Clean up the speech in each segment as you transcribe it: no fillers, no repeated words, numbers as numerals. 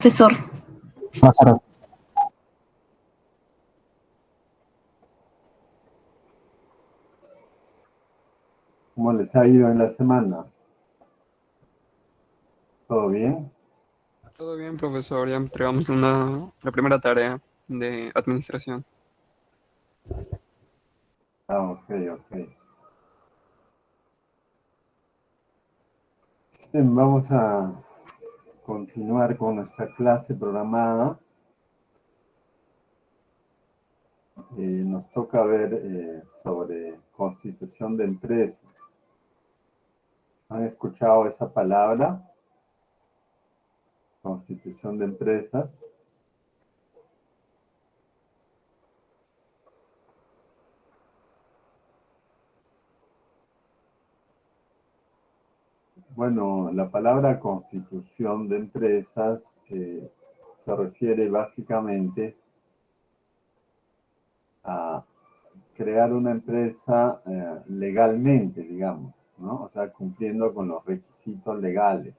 profesor. Pasar. ¿Cómo les ha ido en la semana? ¿Todo bien? Todo bien, profesor. Ya entregamos la primera tarea de administración. Ah, ok, ok. Bien, vamos a continuar con nuestra clase programada. Nos toca ver sobre constitución de empresas. ¿Han escuchado esa palabra? Constitución de empresas. Bueno, la palabra constitución de empresas se refiere básicamente a crear una empresa legalmente, digamos, ¿no? O sea, cumpliendo con los requisitos legales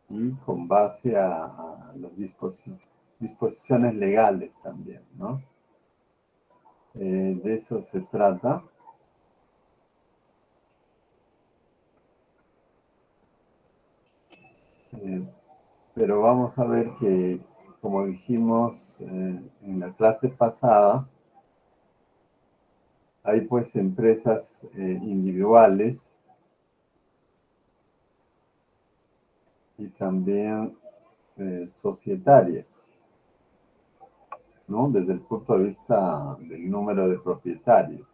y con base a las disposiciones legales también, ¿no? De eso se trata. Pero vamos a ver que, como dijimos en la clase pasada, hay pues empresas individuales y también societarias, ¿no? Desde el punto de vista del número de propietarios.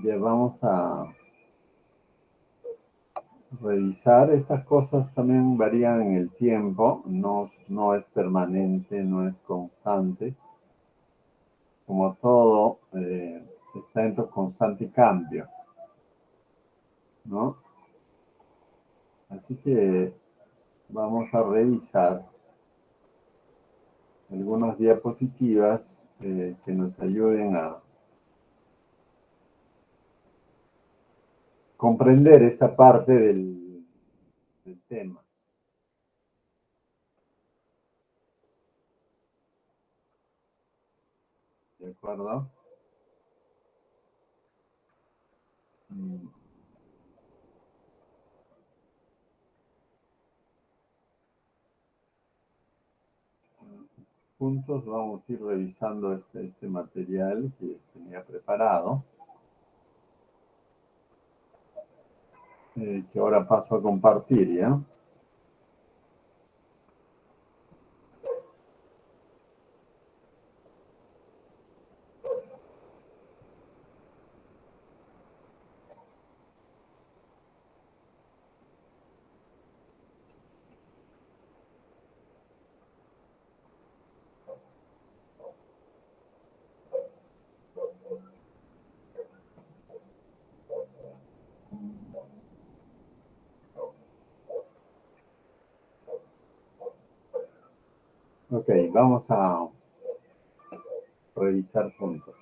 Ya vamos a revisar. Estas cosas también varían en el tiempo, no es permanente, no es constante. Como todo, está en constante cambio, ¿no? Así que vamos a revisar algunas diapositivas que nos ayuden a comprender esta parte del tema. ¿De acuerdo? Juntos vamos a ir revisando este material que tenía preparado, que ahora paso a compartir, ¿ya? Ok, vamos a revisar juntos.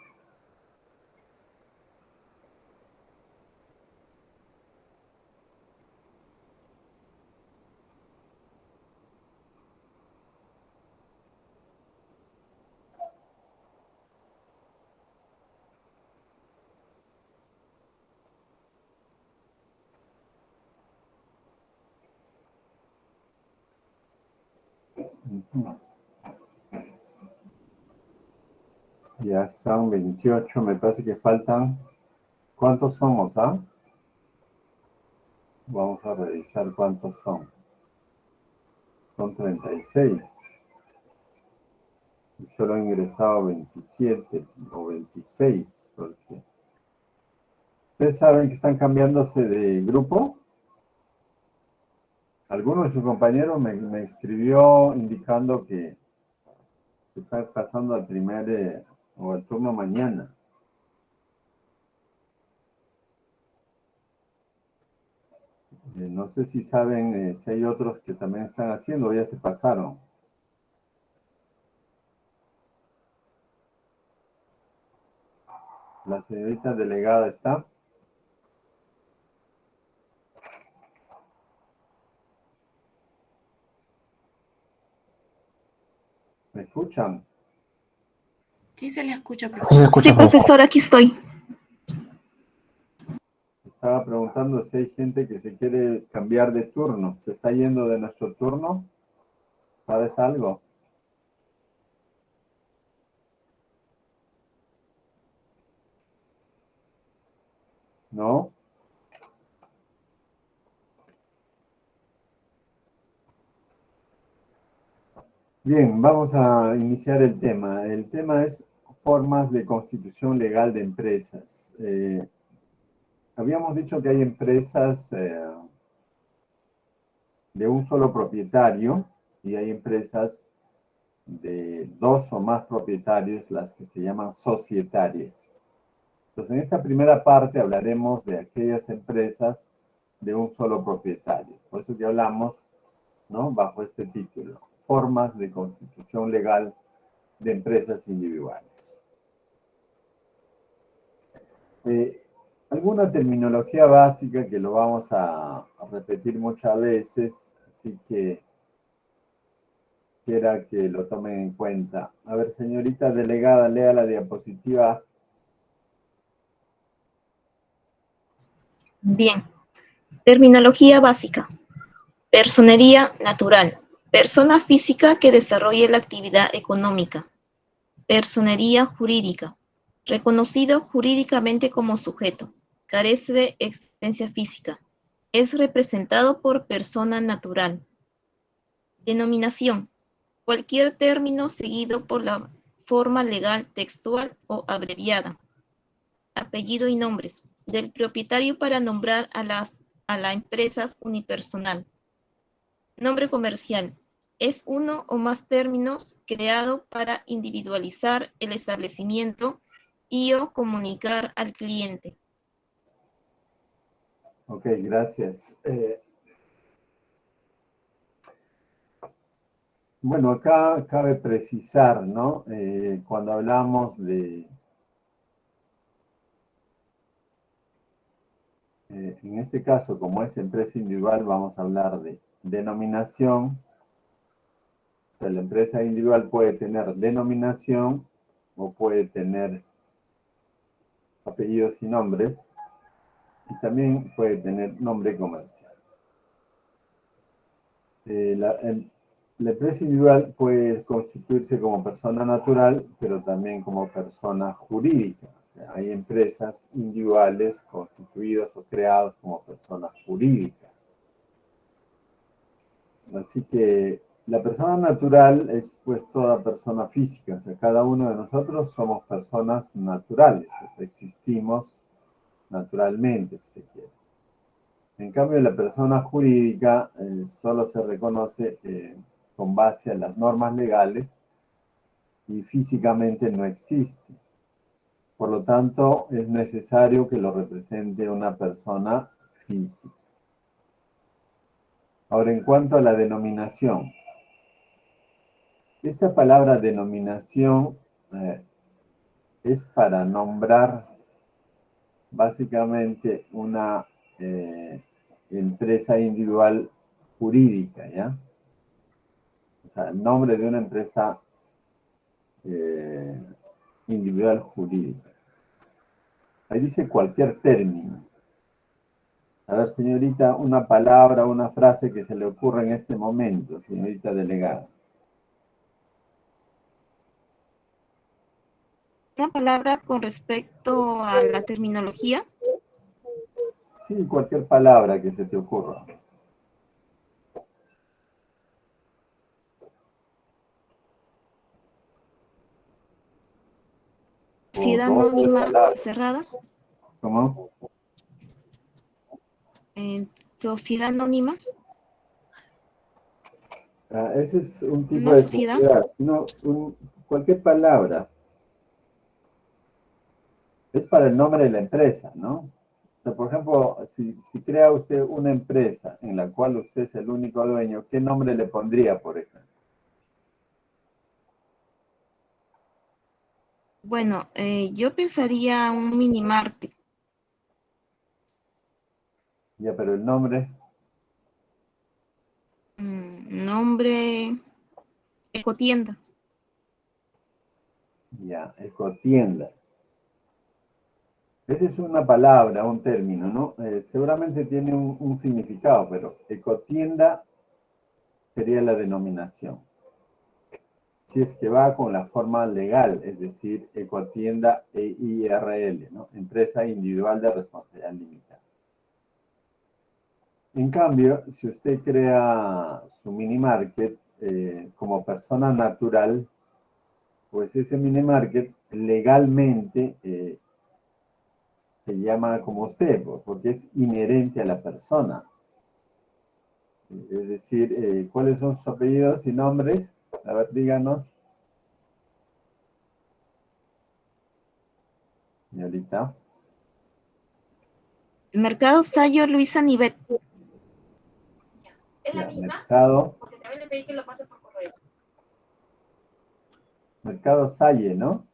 Ya están 28, me parece que faltan. ¿Cuántos somos, ah? Vamos a revisar cuántos son. Son 36. Y solo han ingresado 27 o 26, porque ustedes saben que están cambiándose de grupo. Alguno de sus compañeros me escribió indicando que se está pasando al primer o al turno mañana. No sé si saben si hay otros que también están haciendo o ya se pasaron. La señorita delegada está. ¿Me escuchan? Sí, se le escucha, Sí, se profesor. escucha, Sí, profesor, aquí estoy. Estaba preguntando si hay gente que se quiere cambiar de turno. ¿Se está yendo de nuestro turno? ¿Sabes algo? ¿No? Bien, vamos a iniciar el tema. El tema es formas de constitución legal de empresas. Habíamos dicho que hay empresas de un solo propietario y hay empresas de dos o más propietarios, las que se llaman societarias. Entonces, en esta primera parte hablaremos de aquellas empresas de un solo propietario. Por eso que hablamos, ¿no?, bajo este título, formas de constitución legal de empresas individuales. Alguna terminología básica que lo vamos a repetir muchas veces, así que quiera que lo tomen en cuenta. A ver, señorita delegada, lea la diapositiva. Bien. Terminología básica. Personería natural. Persona física que desarrolle la actividad económica. Personería jurídica. Reconocido jurídicamente como sujeto. Carece de existencia física. Es representado por persona natural. Denominación. Cualquier término seguido por la forma legal textual o abreviada. Apellido y nombres del propietario para nombrar a la empresa unipersonal. Nombre comercial. Es uno o más términos creado para individualizar el establecimiento y o comunicar al cliente. Ok, gracias. Bueno, acá cabe precisar, ¿no? Cuando hablamos de, en este caso, como es empresa individual, vamos a hablar de denominación. O sea, la empresa individual puede tener denominación o puede tener apellidos y nombres, y también puede tener nombre comercial. La empresa individual puede constituirse como persona natural, pero también como persona jurídica. O sea, hay empresas individuales constituidas o creadas como personas jurídicas. Así que la persona natural es pues toda persona física. O sea, cada uno de nosotros somos personas naturales. O sea, existimos naturalmente, si se quiere. En cambio, la persona jurídica solo se reconoce con base a las normas legales y físicamente no existe. Por lo tanto, es necesario que lo represente una persona física. Ahora, en cuanto a la denominación, esta palabra denominación es para nombrar básicamente una empresa individual jurídica, ¿ya? O sea, el nombre de una empresa individual jurídica. Ahí dice cualquier término. A ver, señorita, una palabra, una frase que se le ocurra en este momento, señorita delegada. Una palabra con respecto a la terminología. Sí, cualquier palabra que se te ocurra. Sociedad O dos, tres anónima palabras. cerrada. ¿Cómo? Sociedad anónima. Ese es un tipo Una de sociedad. sociedad, sino cualquier palabra. Es para el nombre de la empresa, ¿no? sea, por ejemplo, si crea usted una empresa en la cual usted es el único dueño, ¿qué nombre le pondría, por ejemplo? Bueno, yo pensaría un mini market. Ya, pero el nombre, Nombre, ecotienda. ya, ecotienda. Esa es una palabra, un término, ¿no? Seguramente tiene un significado, pero ecotienda sería la denominación. Si es que va con la forma legal, es decir, ecotienda EIRL, ¿no? Empresa individual de responsabilidad limitada. En cambio, si usted crea su mini market como persona natural, pues ese mini market legalmente se llama como usted, pues, porque es inherente a la persona. Es decir, ¿cuáles son sus apellidos y nombres? A ver, díganos. Señorita. Mercado Sayo Luisa Nivet. ¿Es la Ya, misma? Mercado. Porque también le pedí que lo pase por correo. Mercado Salle, ¿no?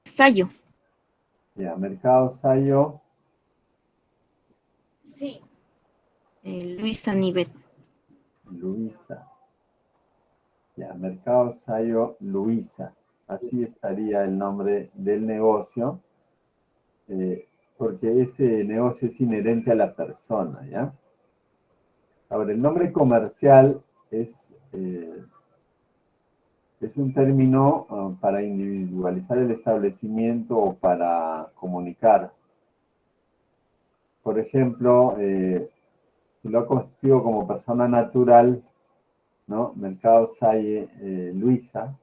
Sayo. Ya, Mercado Sayo. Sí. Luisa Nivet. Luisa. Ya, Mercado Sayo Luisa. Así estaría el nombre del negocio, porque ese negocio es inherente a la persona, ¿ya? Ahora, el nombre comercial es un término para individualizar el establecimiento o para comunicar. Por ejemplo, si lo ha constituido como persona natural, ¿no? Mercado Salle Luisa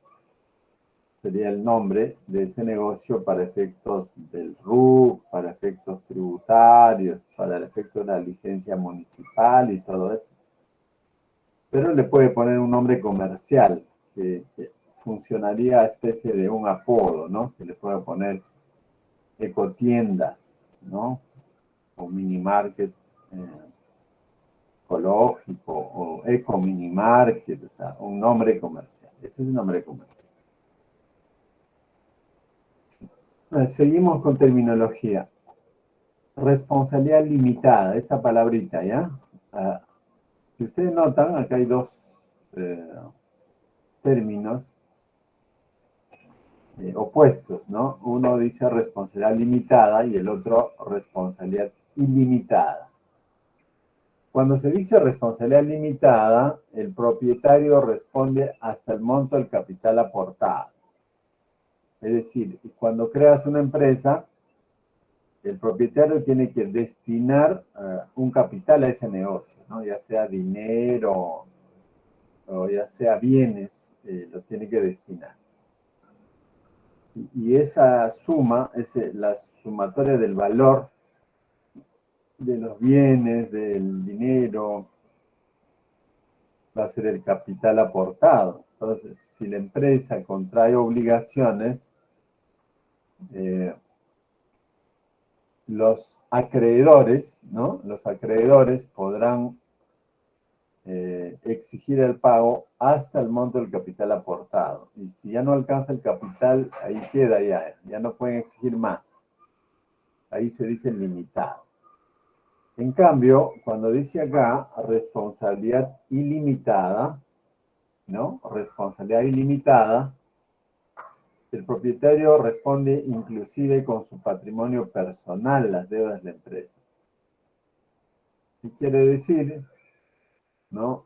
sería el nombre de ese negocio para efectos del RUC, para efectos tributarios, para el efecto de la licencia municipal y todo eso. Pero le puede poner un nombre comercial que funcionaría a especie de un apodo, ¿no? Que le puede poner ecotiendas, ¿no? O mini market ecológico o eco mini market, o sea, un nombre comercial. Ese es un nombre comercial. Seguimos con terminología. Responsabilidad limitada, esta palabrita, ¿ya? Si ustedes notan, acá hay dos términos opuestos, ¿no? Uno dice responsabilidad limitada y el otro responsabilidad ilimitada. Cuando se dice responsabilidad limitada, el propietario responde hasta el monto del capital aportado. Es decir, cuando creas una empresa, el propietario tiene que destinar un capital a ese negocio, ¿no? Ya sea dinero o ya sea bienes, lo tiene que destinar. Y esa suma es la sumatoria del valor de los bienes, del dinero, va a ser el capital aportado. Entonces, si la empresa contrae obligaciones, los acreedores, ¿no? Los acreedores podrán exigir el pago hasta el monto del capital aportado. Y si ya no alcanza el capital, ahí queda ya no pueden exigir más. Ahí se dice limitado. En cambio, cuando dice acá responsabilidad ilimitada, ¿no? Responsabilidad ilimitada, el propietario responde inclusive con su patrimonio personal las deudas de la empresa. ¿Qué quiere decir? ¿No?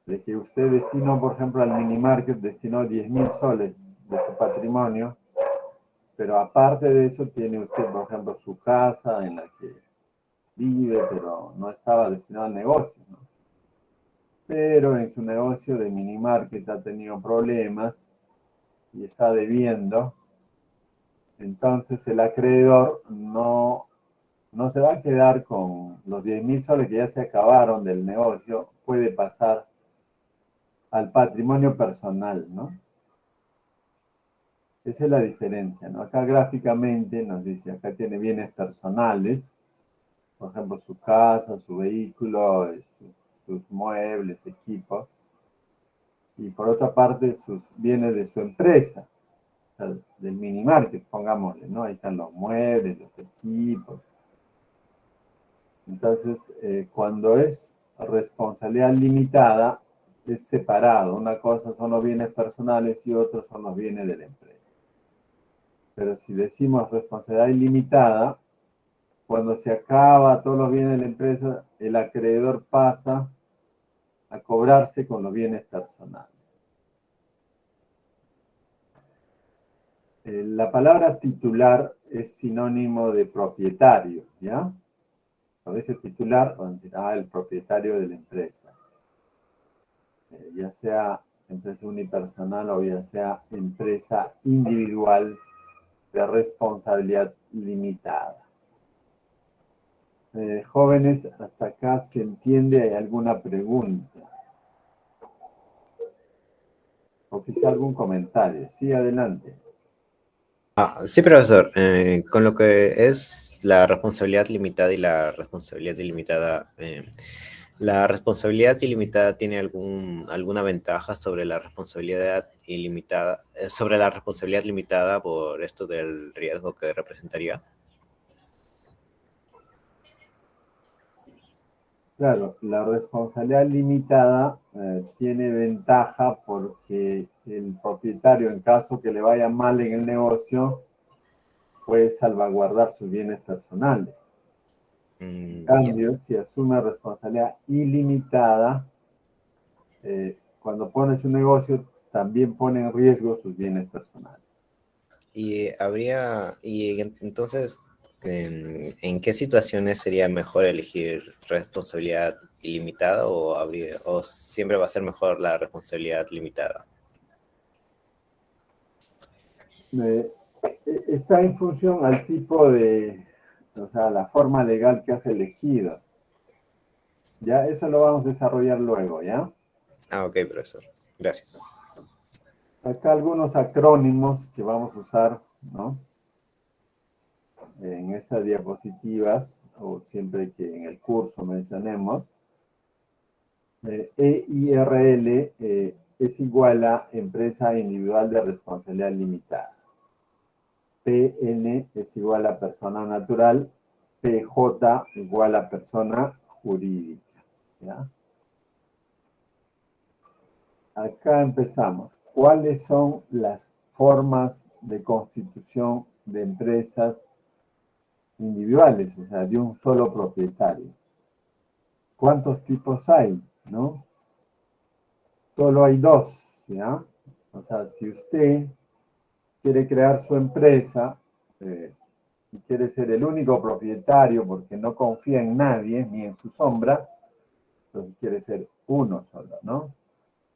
De que usted destinó, por ejemplo, al mini market, destinó 10.000 soles de su patrimonio, pero aparte de eso tiene usted, por ejemplo, su casa en la que vive, pero no estaba destinado al negocio, ¿no? Pero en su negocio de mini market ha tenido problemas y está debiendo, entonces el acreedor no se va a quedar con los 10.000 soles que ya se acabaron del negocio, puede pasar al patrimonio personal, ¿no? Esa es la diferencia, ¿no? Acá gráficamente nos dice, acá tiene bienes personales, por ejemplo, su casa, su vehículo, sus muebles, equipos, y por otra parte sus bienes de su empresa, o sea, del mini market, pongámosle, ¿no? Ahí están los muebles, los equipos. Entonces, cuando es responsabilidad limitada, es separado. Una cosa son los bienes personales y otros son los bienes de la empresa. Pero si decimos responsabilidad ilimitada, cuando se acaba todos los bienes de la empresa, el acreedor pasa a cobrarse con los bienes personales. La palabra titular es sinónimo de propietario, ¿ya? Cuando dice titular, vamos a decir, el propietario de la empresa. Ya sea empresa unipersonal o ya sea empresa individual de responsabilidad limitada. Jóvenes, hasta acá se entiende, ¿hay alguna pregunta? O quizá algún comentario. Sí, adelante. Sí, profesor. Con lo que es la responsabilidad limitada y la responsabilidad ilimitada, ¿la responsabilidad ilimitada tiene alguna ventaja sobre la responsabilidad ilimitada, sobre la responsabilidad limitada por esto del riesgo que representaría? Claro, la responsabilidad limitada tiene ventaja porque el propietario, en caso que le vaya mal en el negocio, puede salvaguardar sus bienes personales. En cambio, si asume responsabilidad ilimitada, cuando pones un negocio, también pone en riesgo sus bienes personales. Entonces, ¿en qué situaciones sería mejor elegir responsabilidad ilimitada o siempre va a ser mejor la responsabilidad limitada? Está en función al tipo de, o sea, la forma legal que has elegido. Ya, eso lo vamos a desarrollar luego, ¿ya? Ok, profesor. Gracias. Acá algunos acrónimos que vamos a usar, ¿no? En estas diapositivas, o siempre que en el curso mencionemos. EIRL es igual a Empresa Individual de Responsabilidad Limitada. PN es igual a persona natural. PJ igual a persona jurídica. ¿Ya? Acá empezamos. ¿Cuáles son las formas de constitución de empresas individuales, o sea, de un solo propietario? ¿Cuántos tipos hay, no? Solo hay dos, ¿ya? O sea, si usted quiere crear su empresa y quiere ser el único propietario porque no confía en nadie ni en su sombra, entonces quiere ser uno solo, ¿no?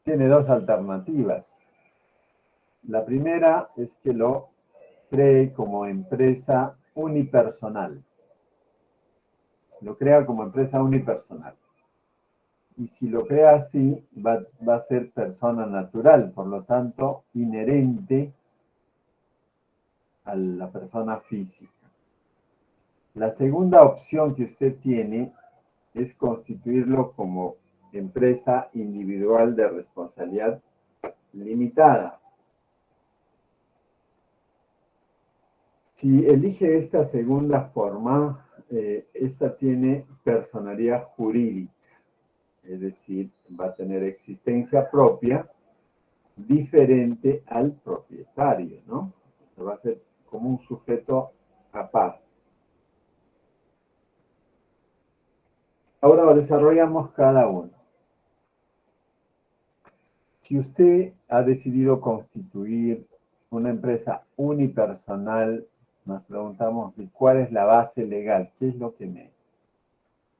Tiene dos alternativas. La primera es que lo cree como empresa unipersonal. Lo crea como empresa unipersonal. Y si lo crea así, va a ser persona natural, por lo tanto, inherente a la persona física. La segunda opción que usted tiene es constituirlo como empresa individual de responsabilidad limitada. Si elige esta segunda forma, esta tiene personalidad jurídica, es decir, va a tener existencia propia diferente al propietario, ¿no? O sea, va a ser como un sujeto aparte. Ahora desarrollamos cada uno. Si usted ha decidido constituir una empresa unipersonal, nos preguntamos cuál es la base legal, qué es lo que me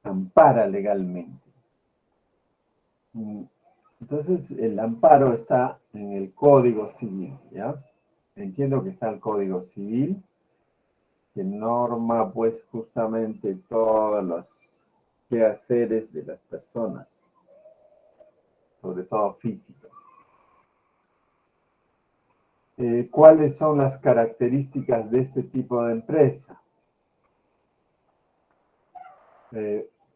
ampara legalmente. Entonces, el amparo está en el Código Civil, ¿ya? Entiendo que está el Código Civil, que norma, pues, justamente todos los quehaceres de las personas, sobre todo físicos. ¿Cuáles son las características de este tipo de empresa?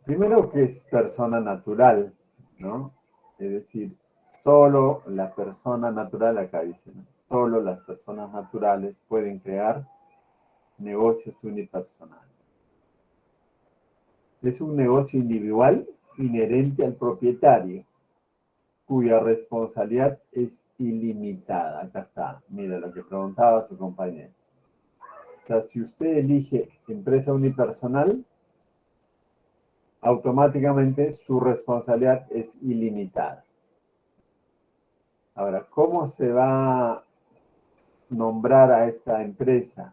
Primero que es persona natural, ¿no? Es decir, solo la persona natural, acá dice, ¿no? Solo las personas naturales pueden crear negocios unipersonales. Es un negocio individual inherente al propietario, cuya responsabilidad es ilimitada. Acá está, mira lo que preguntaba su compañero. O sea, si usted elige empresa unipersonal, automáticamente su responsabilidad es ilimitada. Ahora, ¿cómo se va a nombrar a esta empresa?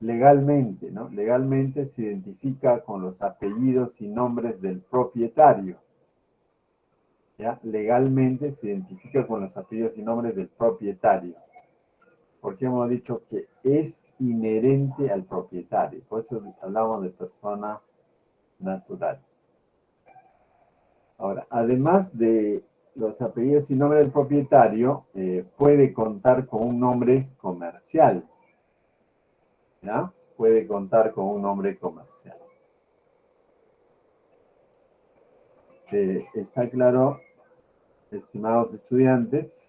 Legalmente, ¿no? Legalmente se identifica con los apellidos y nombres del propietario. ¿Ya? Legalmente se identifica con los apellidos y nombres del propietario. Porque hemos dicho que es inherente al propietario. Por eso hablamos de persona natural. Ahora, además de los apellidos y nombre del propietario, puede contar con un nombre comercial. ¿Ya? Puede contar con un nombre comercial. ¿Está claro, estimados estudiantes?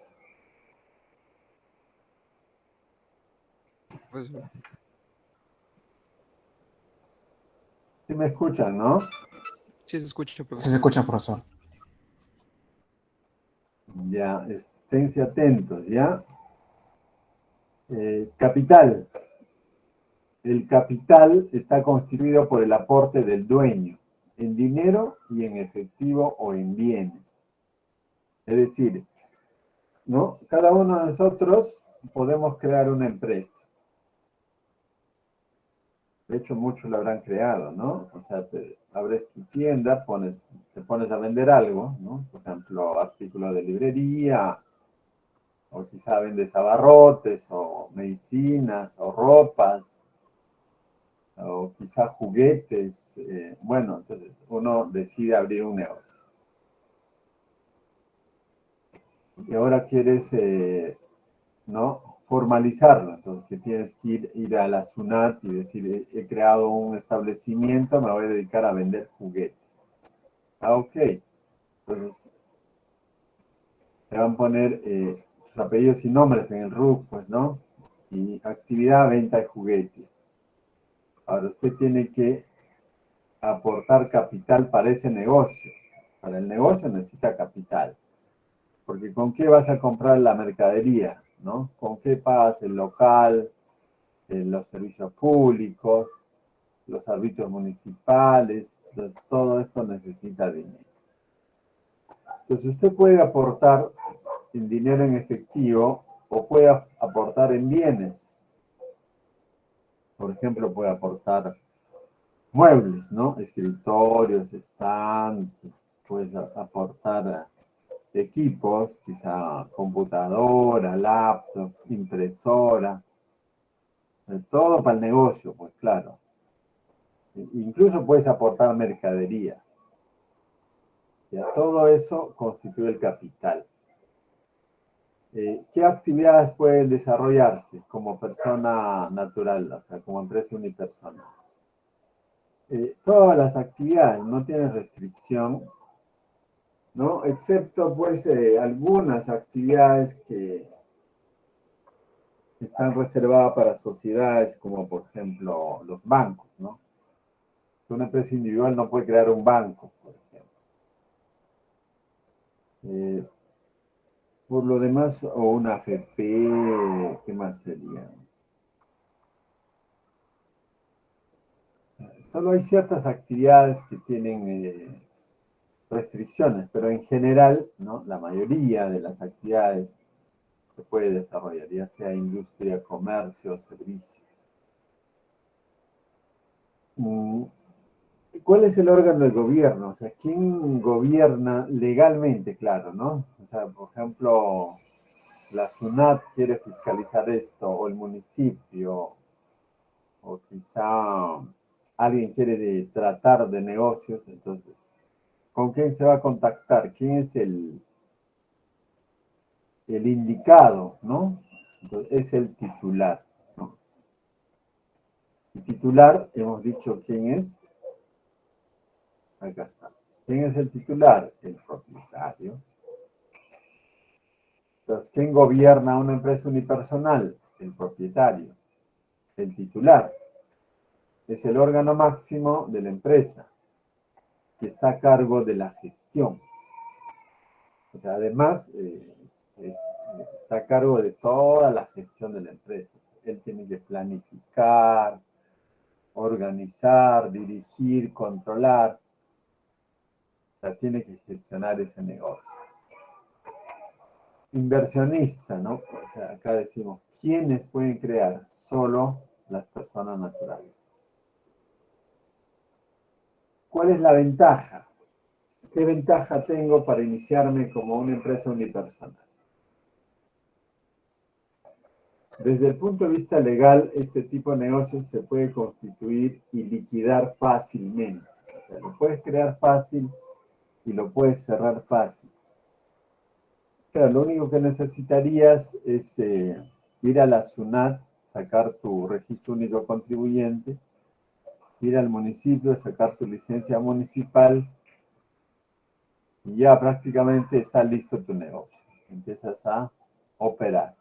Profesor. ¿Sí me escuchan, no? Sí, se escucha, Sí profesor. se escucha, profesor. Ya, esténse atentos, ¿ya? Capital. El capital está constituido por el aporte del dueño, en dinero y en efectivo o en bienes. Es decir, ¿no? Cada uno de nosotros podemos crear una empresa. De hecho, muchos lo habrán creado, ¿no? O sea, abres tu tienda, te pones a vender algo, ¿no? Por ejemplo, artículos de librería, o quizá vendes abarrotes, o medicinas, o ropas, o quizá juguetes. Bueno, entonces uno decide abrir un negocio. Y ahora quieres, ¿no? Formalizarlo. Entonces, que tienes que ir a la SUNAT y decir, he creado un establecimiento, me voy a dedicar a vender juguetes. Ah, ok. Entonces, te van a poner sus apellidos y nombres en el RUC, pues, ¿no? Y actividad, venta de juguetes. Ahora, usted tiene que aportar capital para ese negocio. Para el negocio necesita capital. Porque ¿con qué vas a comprar la mercadería? ¿No? ¿Con qué pagas el local, los servicios públicos, los servicios municipales? Entonces, todo esto necesita dinero. Entonces, usted puede aportar en dinero en efectivo o puede aportar en bienes. Por ejemplo, puede aportar muebles, ¿no? Escritorios, estantes, puedes aportar equipos, quizá computadora, laptop, impresora, todo para el negocio, pues claro. Incluso puedes aportar mercadería. Ya, todo eso constituye el capital. ¿Qué actividades pueden desarrollarse como persona natural, o sea, como empresa unipersonal? Todas las actividades, no tienen restricción, ¿no? Excepto, pues, algunas actividades que están reservadas para sociedades, como por ejemplo los bancos, ¿no? Una empresa individual no puede crear un banco, por ejemplo. Por lo demás, o una AFP, ¿qué más sería? Solo hay ciertas actividades que tienen restricciones, pero en general, ¿no? La mayoría de las actividades se puede desarrollar, ya sea industria, comercio, servicios. ¿Cuál es el órgano del gobierno? O sea, ¿quién gobierna legalmente? Claro, ¿no? O sea, por ejemplo, la SUNAT quiere fiscalizar esto, o el municipio, o quizá alguien quiere tratar de negocios, entonces, ¿con quién se va a contactar? ¿Quién es el indicado, ¿no? Entonces, es el titular, ¿no? El titular, hemos dicho quién es. Acá está. ¿Quién es el titular? El propietario. Entonces, ¿quién gobierna una empresa unipersonal? El propietario. El titular es el órgano máximo de la empresa que está a cargo de la gestión. O sea, además, está a cargo de toda la gestión de la empresa. Él tiene que planificar, organizar, dirigir, controlar. O sea, tiene que gestionar ese negocio. Inversionista, ¿no? O sea, acá decimos, ¿quiénes pueden crear? Solo las personas naturales. ¿Cuál es la ventaja? ¿Qué ventaja tengo para iniciarme como una empresa unipersonal? Desde el punto de vista legal, este tipo de negocios se puede constituir y liquidar fácilmente. O sea, lo puedes crear fácil y lo puedes cerrar fácil. Claro, lo único que necesitarías es ir a la SUNAT, sacar tu registro único contribuyente, ir al municipio, sacar tu licencia municipal y ya prácticamente está listo tu negocio. Empiezas a operar.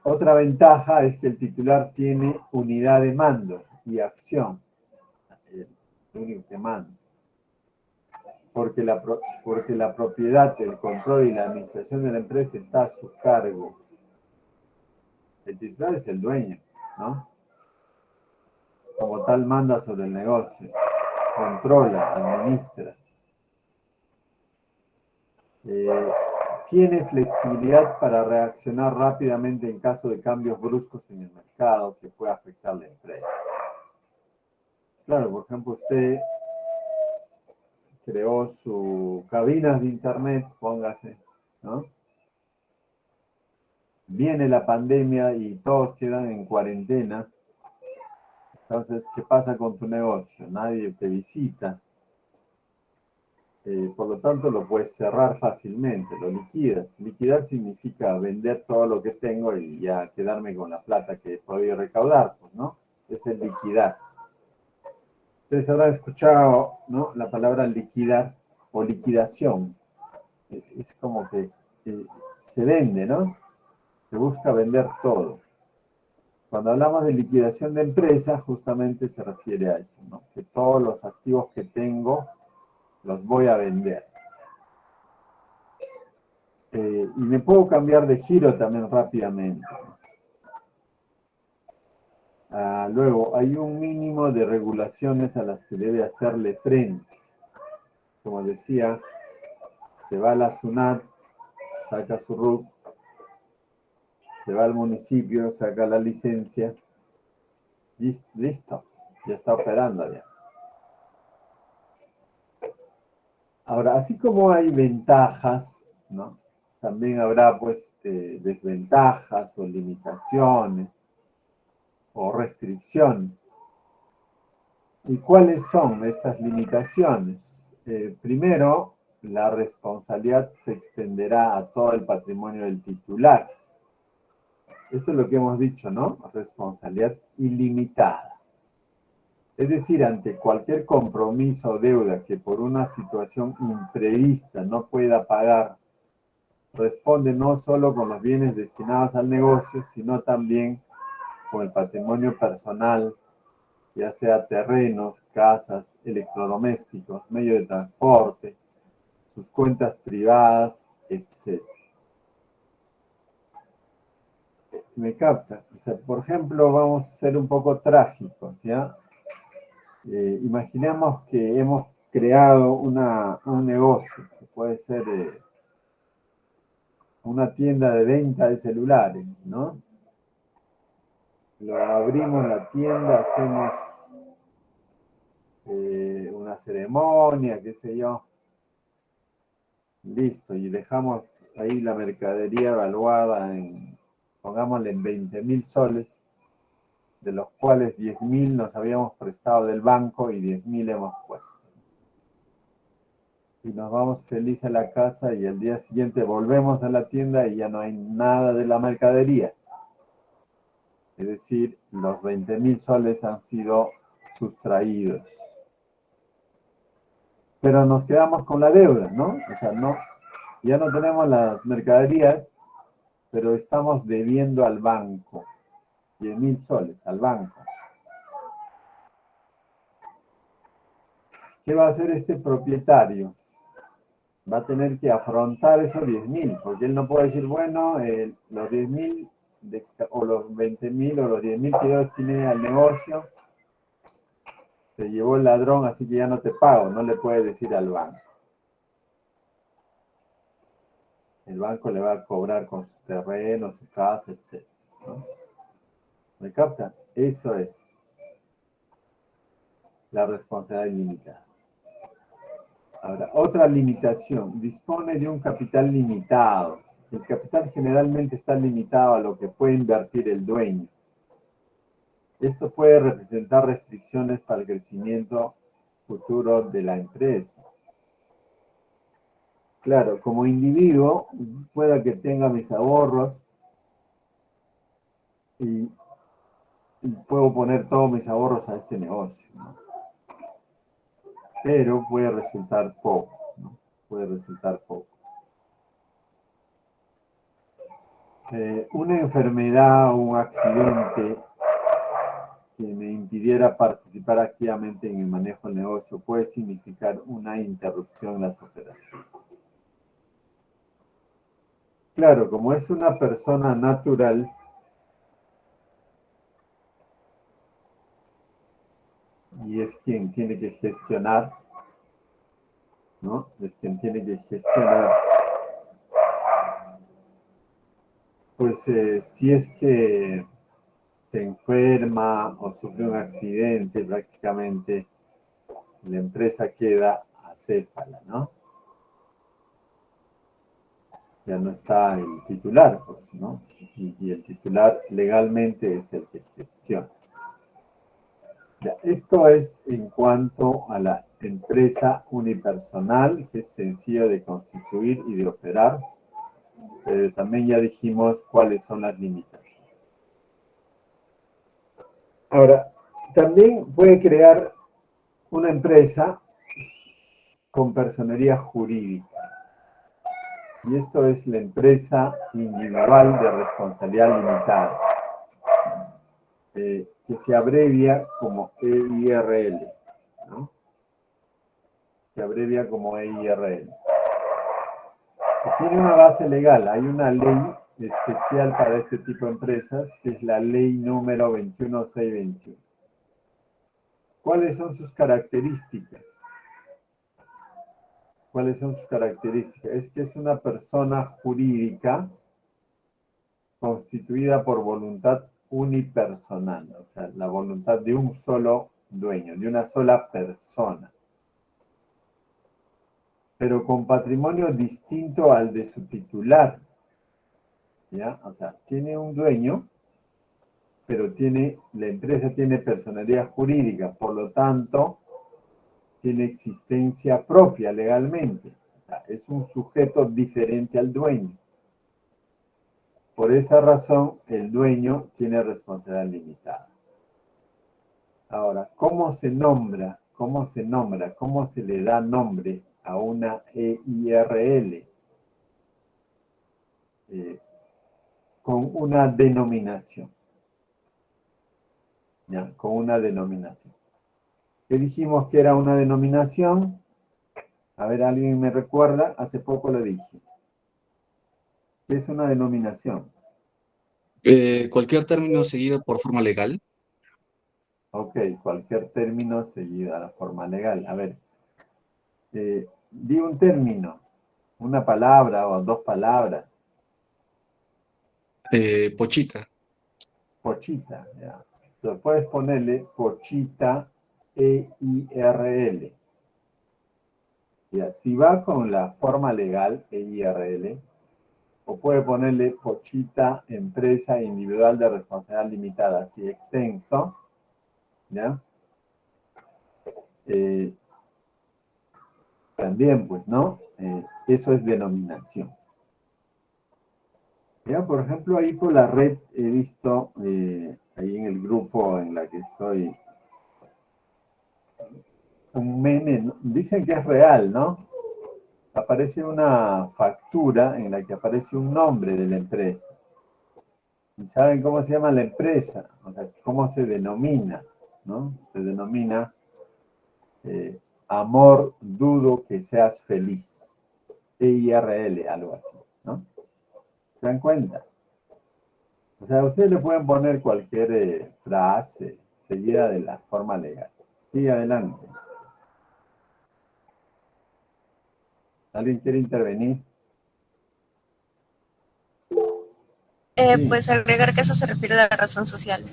Otra ventaja es que el titular tiene unidad de mando y acción. El único que manda. Porque la propiedad, el control y la administración de la empresa está a su cargo. El titular es el dueño, ¿no? Como tal manda sobre el negocio, controla, administra. Tiene flexibilidad para reaccionar rápidamente en caso de cambios bruscos en el mercado que pueda afectar la empresa. Claro, por ejemplo, usted creó su cabinas de internet, póngase, ¿no? Viene la pandemia y todos quedan en cuarentena. Entonces, ¿qué pasa con tu negocio? Nadie te visita. Por lo tanto, lo puedes cerrar fácilmente, lo liquidas. Liquidar significa vender todo lo que tengo y ya quedarme con la plata que he podido recaudar, pues, ¿no? Es el liquidar. Ustedes habrán escuchado, ¿no?, la palabra liquidar o liquidación. Es como que se vende, ¿no? Se busca vender todo. Cuando hablamos de liquidación de empresa, justamente se refiere a eso, ¿no? Que todos los activos que tengo los voy a vender. Y me puedo cambiar de giro también rápidamente. Luego, hay un mínimo de regulaciones a las que debe hacerle frente. Como decía, se va a la SUNAT, saca su RUC, se va al municipio, saca la licencia, y listo, ya está operando ya. Ahora, así como hay ventajas, ¿no?, también habrá pues desventajas o limitaciones o restricciones. ¿Y cuáles son estas limitaciones? Primero, la responsabilidad se extenderá a todo el patrimonio del titular. Esto es lo que hemos dicho, ¿no? Responsabilidad ilimitada. Es decir, ante cualquier compromiso o deuda que por una situación imprevista no pueda pagar, responde no solo con los bienes destinados al negocio, sino también con el patrimonio personal, ya sea terrenos, casas, electrodomésticos, medios de transporte, sus cuentas privadas, etc. ¿Me capta? O sea, por ejemplo, vamos a ser un poco trágicos, ¿ya? Imaginemos que hemos creado un negocio, que puede ser una tienda de venta de celulares, ¿no? Lo abrimos la tienda, hacemos una ceremonia, qué sé yo. Listo, y dejamos ahí la mercadería evaluada en, pongámosle, en 20.000 soles, de los cuales 10.000 nos habíamos prestado del banco y 10.000 hemos puesto. y nos vamos felices a la casa y el día siguiente volvemos a la tienda y ya no hay nada de la mercadería. Es decir, los 20.000 soles han sido sustraídos. Pero nos quedamos con la deuda, ¿no? O sea, no, ya no tenemos las mercaderías, pero estamos debiendo al banco 10.000 soles al banco. ¿Qué va a hacer este propietario? Va a tener que afrontar esos 10.000, porque él no puede decir, bueno, los 10.000 o los 20.000 o los 10.000 que yo destiné al negocio, se llevó el ladrón, así que ya no te pago. No le puede decir al banco. El banco le va a cobrar con sus terrenos, su casa, etc. ¿No? ¿Me captan? Eso es la responsabilidad ilimitada. Ahora, otra limitación. Dispone de un capital limitado. El capital generalmente está limitado a lo que puede invertir el dueño. Esto puede representar restricciones para el crecimiento futuro de la empresa. Claro, como individuo, pueda que tenga mis ahorros y puedo poner todos mis ahorros a este negocio, ¿no? Pero puede resultar poco, ¿no? Puede resultar poco. Una enfermedad o un accidente que me impidiera participar activamente en el manejo del negocio puede significar una interrupción en las operaciones. Claro, como es una persona natural, y es quien tiene que gestionar, ¿no? Es quien tiene que gestionar. Pues si es que se enferma o sufre un accidente, prácticamente la empresa queda acéfala, ¿no? Ya no está el titular, pues, ¿no? Y el titular legalmente es el que gestiona. Ya, esto es en cuanto a la empresa unipersonal, que es sencillo de constituir y de operar. Pero también ya dijimos cuáles son las limitaciones. Ahora, también puede crear una empresa con personería jurídica. Y esto es la empresa individual de responsabilidad limitada, que se abrevia como EIRL, ¿no? Se abrevia como EIRL. Tiene una base legal, hay una ley especial para este tipo de empresas, que es la ley número 21621. ¿Cuáles son sus características? ¿Cuáles son sus características? Es que es una persona jurídica constituida por voluntad unipersonal, o sea, la voluntad de un solo dueño, de una sola persona, pero con patrimonio distinto al de su titular, ¿ya? O sea, tiene un dueño, pero la empresa tiene personalidad jurídica, por lo tanto, tiene existencia propia legalmente, o sea, es un sujeto diferente al dueño. Por esa razón, el dueño tiene responsabilidad limitada. Ahora, ¿cómo se nombra? ¿Cómo se nombra? ¿Cómo se le da nombre a una EIRL? Con una denominación. ¿Ya? Con una denominación. ¿Qué dijimos que era una denominación? A ver, ¿alguien me recuerda? Hace poco lo dije. ¿Qué es una denominación? Cualquier término seguido por forma legal. Ok, cualquier término seguido a la forma legal. A ver, di un término, una palabra o dos palabras. Pochita. Pochita, ya. Entonces puedes ponerle Pochita EIRL. Ya, si va con la forma legal EIRL, o puede ponerle Pochita Empresa Individual de Responsabilidad Limitada, así extenso, ¿ya? También, pues, ¿no? Eso es denominación. Ya, por ejemplo, ahí por la red he visto, ahí en el grupo en la que estoy, un meme, ¿no? Dicen que es real, ¿no? Aparece una factura en la que aparece un nombre de la empresa. ¿Y saben cómo se llama la empresa? O sea, cómo se denomina, ¿no? Se denomina amor, dudo que seas feliz. EIRL, algo así, ¿no? ¿Se dan cuenta? O sea, ustedes le pueden poner cualquier frase seguida de la forma legal. Sigue adelante. ¿Alguien quiere intervenir? Sí. Pues agregar que eso se refiere a la razón social.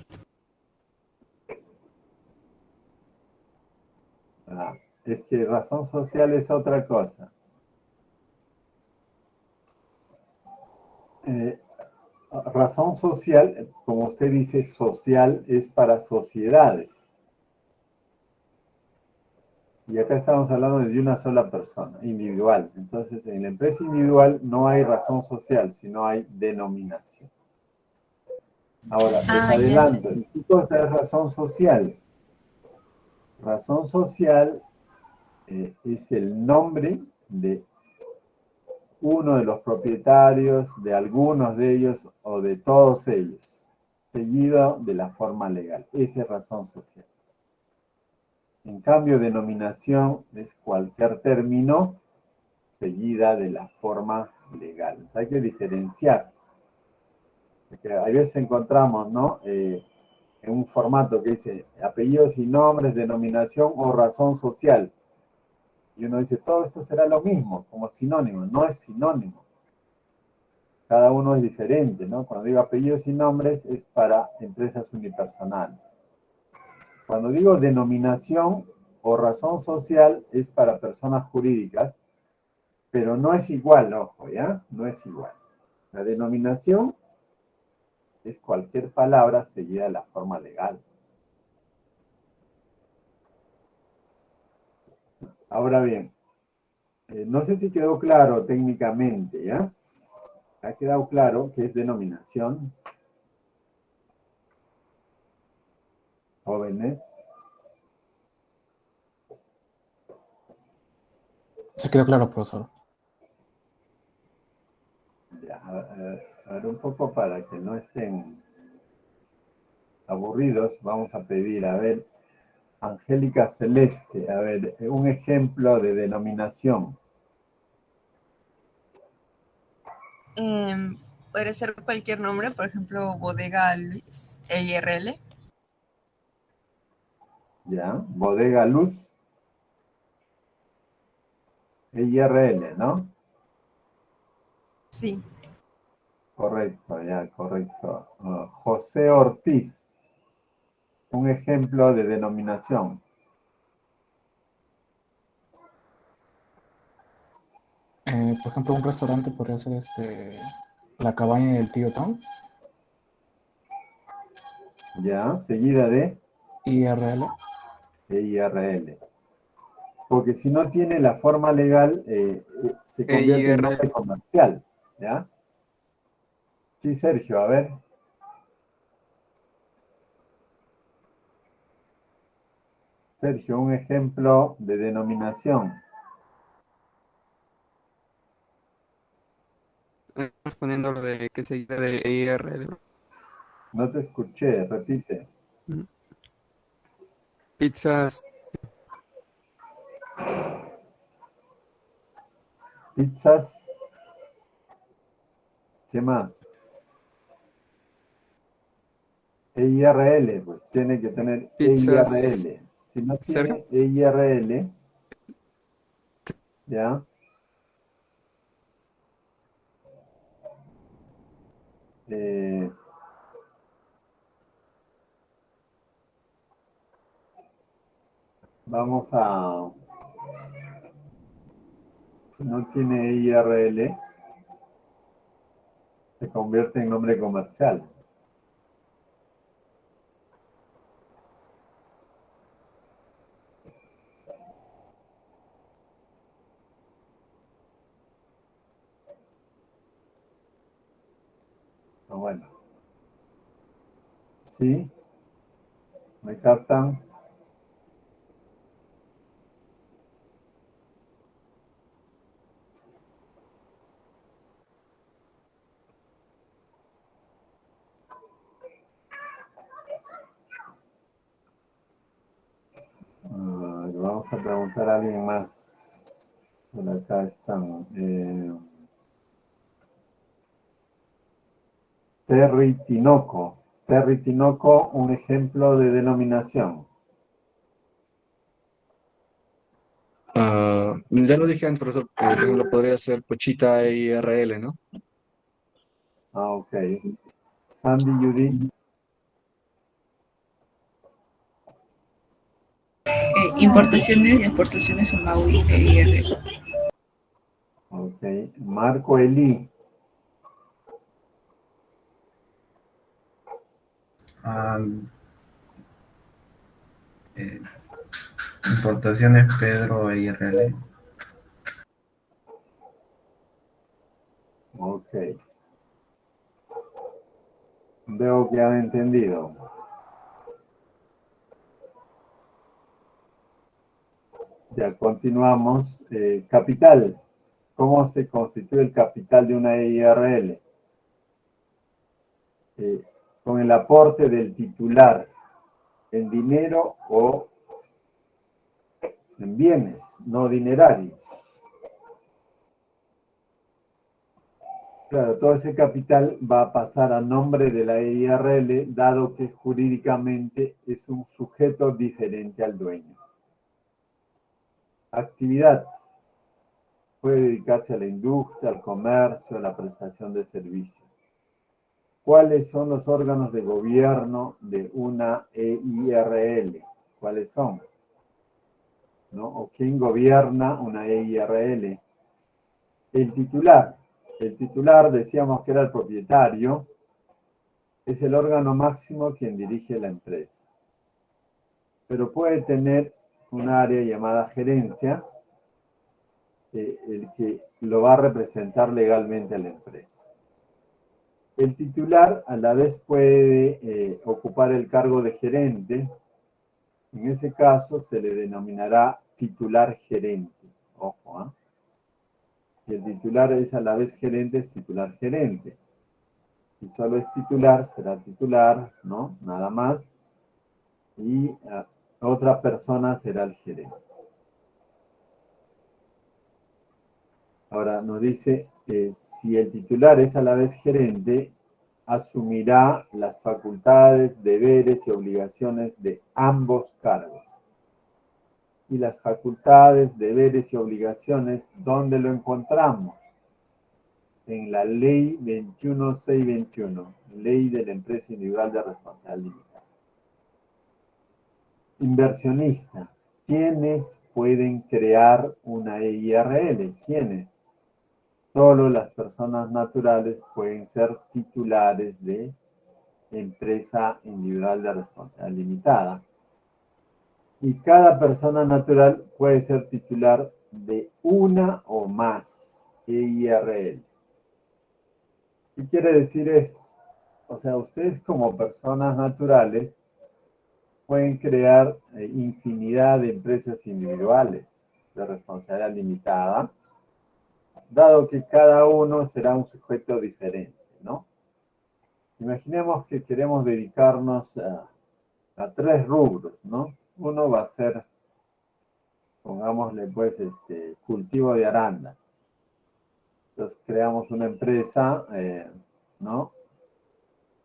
Ah, es que razón social es otra cosa. Eh, razón social, como usted dice, social es para sociedades. Y acá estamos hablando de una sola persona, individual. Entonces, en la empresa individual no hay razón social, sino hay denominación. Ahora, les Ah, ya. adelanto, ¿qué cosa es razón social? Razón social es el nombre de uno de los propietarios, de algunos de ellos o de todos ellos, seguido de la forma legal. Esa es razón social. En cambio, denominación es cualquier término seguida de la forma legal. Hay que diferenciar. Porque a veces encontramos, ¿no? En un formato que dice apellidos y nombres, denominación o razón social. Y uno dice, todo esto será lo mismo, como sinónimo. No es sinónimo. Cada uno es diferente, ¿no? Cuando digo apellidos y nombres es para empresas unipersonales. Cuando digo denominación o razón social es para personas jurídicas, pero no es igual, ojo, ¿ya? No es igual. La denominación es cualquier palabra seguida de la forma legal. Ahora bien, no sé si quedó claro técnicamente, ¿ya? ¿Ha quedado claro qué es denominación? Jóvenes. Se quedó claro, profesor. Ya, a ver, un poco para que no estén aburridos, vamos a pedir, a ver, Angélica Celeste, a ver, un ejemplo de denominación. Puede ser cualquier nombre, por ejemplo, Bodega Luis, EIRL. Ya, Bodega Luz, EIRL, ¿no? Sí. Correcto, ya, correcto. José Ortiz, un ejemplo de denominación. Por ejemplo, un restaurante podría ser la cabaña del tío Tom, Ya, seguida de IRL. EIRL. Porque si no tiene la forma legal, se convierte en nombre EIRL. comercial, ¿ya? Sí, Sergio, a ver. Sergio, un ejemplo de denominación. Respondiendo a lo de que seguida de EIRL. No te escuché, repite. Pizzas, Pizzas, ¿qué más? EIRL, pues tiene que tener pizzas, EIRL. Si no Sergio. tiene EIRL, ¿ya? Eh, vamos a... Si no tiene EIRL, se convierte en nombre comercial. bueno. ¿Sí? ¿Me captan? Vamos a preguntar a alguien más. Por acá están. Terry Tinoco. Terry Tinoco, un ejemplo de denominación. Ya lo dije antes, profesor, por ejemplo, podría ser Pochita IRL, ¿no? Ah, ok. Sandy Judy. Importaciones y exportaciones en Maui e IR. Ok. Marco Eli. Eh, Importaciones Pedro IRL. Ok. Veo que han entendido. Ya continuamos. Capital. ¿Cómo se constituye el capital de una IRL? Con el aporte del titular en dinero o en bienes, no dinerarios. Claro, todo ese capital va a pasar a nombre de la IRL, dado que jurídicamente es un sujeto diferente al dueño. Actividad. Puede dedicarse a la industria, al comercio, a la prestación de servicios. ¿Cuáles son los órganos de gobierno de una EIRL? ¿Cuáles son? ¿No? ¿O quién gobierna una EIRL? El titular. El titular, decíamos que era el propietario, es el órgano máximo quien dirige la empresa. Pero puede tener un área llamada gerencia, el que lo va a representar legalmente a la empresa. El titular a la vez puede ocupar el cargo de gerente. En ese caso se le denominará titular gerente. Ojo, ¿eh? Si el titular es a la vez gerente, es titular gerente. Si solo es titular, será titular, ¿no? Nada más. Y otra persona será el gerente. Ahora nos dice que si el titular es a la vez gerente, asumirá las facultades, deberes y obligaciones de ambos cargos. Y las facultades, deberes y obligaciones, ¿dónde lo encontramos? En la Ley 21621, Ley de la Empresa Individual de Responsabilidad Limitada. Inversionista. ¿Quiénes pueden crear una EIRL? ¿Quiénes? Solo las personas naturales pueden ser titulares de empresa individual de responsabilidad limitada. Y cada persona natural puede ser titular de una o más EIRL. ¿Qué quiere decir esto? O sea, ustedes como personas naturales pueden crear infinidad de empresas individuales de responsabilidad limitada, dado que cada uno será un sujeto diferente, ¿no? Imaginemos que queremos dedicarnos a 3 rubros, ¿no? Uno va a ser, pongámosle pues, cultivo de aranda. Entonces creamos una empresa, ¿no?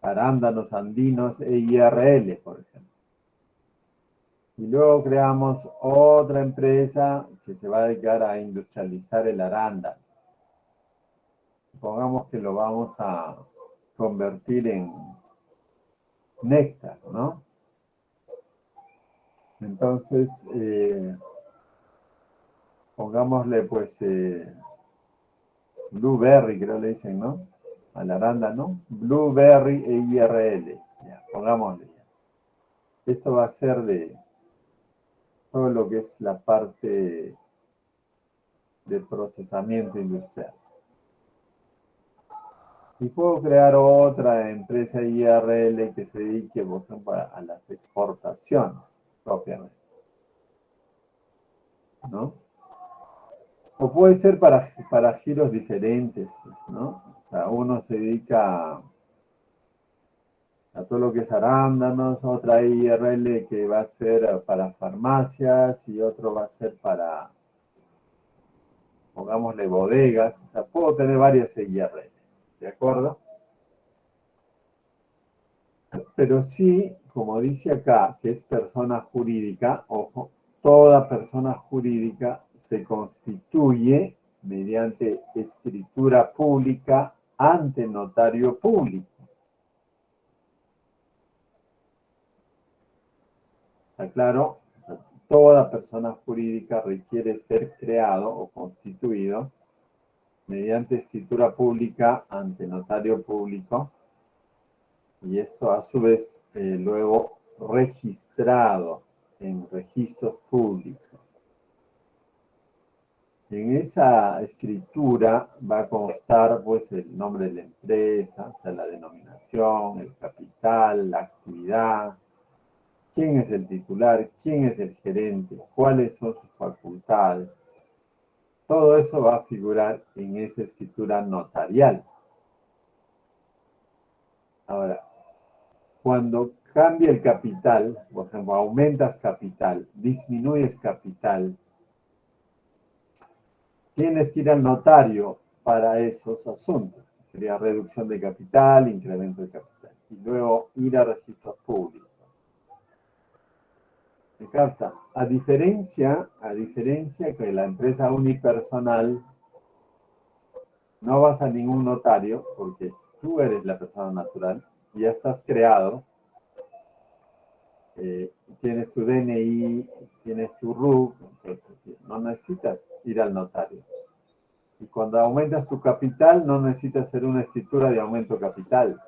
Arándanos Andinos EIRL, por ejemplo. Y luego creamos otra empresa que se va a dedicar a industrializar el arándano. Pongamos que lo vamos a convertir en néctar, ¿no? Entonces, pongámosle pues Blueberry, creo le dicen, ¿no? Al arándano, Blueberry EIRL. Ya, pongámosle. Esto va a ser de todo lo que es la parte de procesamiento industrial. Y puedo crear otra empresa IRL que se dedique, por ejemplo, a las exportaciones propiamente, ¿no? O puede ser para giros diferentes, pues, ¿no? O sea, uno se dedica a todo lo que es arándanos, otra IRL que va a ser para farmacias y otro va a ser para, pongámosle, bodegas. O sea, puedo tener varias IRL, ¿de acuerdo? Pero sí, como dice acá, que es persona jurídica, ojo, toda persona jurídica se constituye mediante escritura pública ante notario público. ¿Está claro? O sea, toda persona jurídica requiere ser creado o constituido mediante escritura pública ante notario público, y esto a su vez luego registrado en registros públicos. En esa escritura va a constar pues el nombre de la empresa, o sea, la denominación, el capital, la actividad, quién es el titular, quién es el gerente, cuáles son sus facultades. Todo eso va a figurar en esa escritura notarial. Ahora, cuando cambia el capital, por ejemplo, aumentas capital, disminuyes capital, tienes que ir al notario para esos asuntos. Sería reducción de capital, incremento de capital. Y luego ir a registros públicos. ¿Me capta? A diferencia que la empresa unipersonal, no vas a ningún notario porque tú eres la persona natural, ya estás creado, tienes tu DNI, tienes tu RUC, entonces no necesitas ir al notario. Y cuando aumentas tu capital, no necesitas hacer una escritura de aumento capital.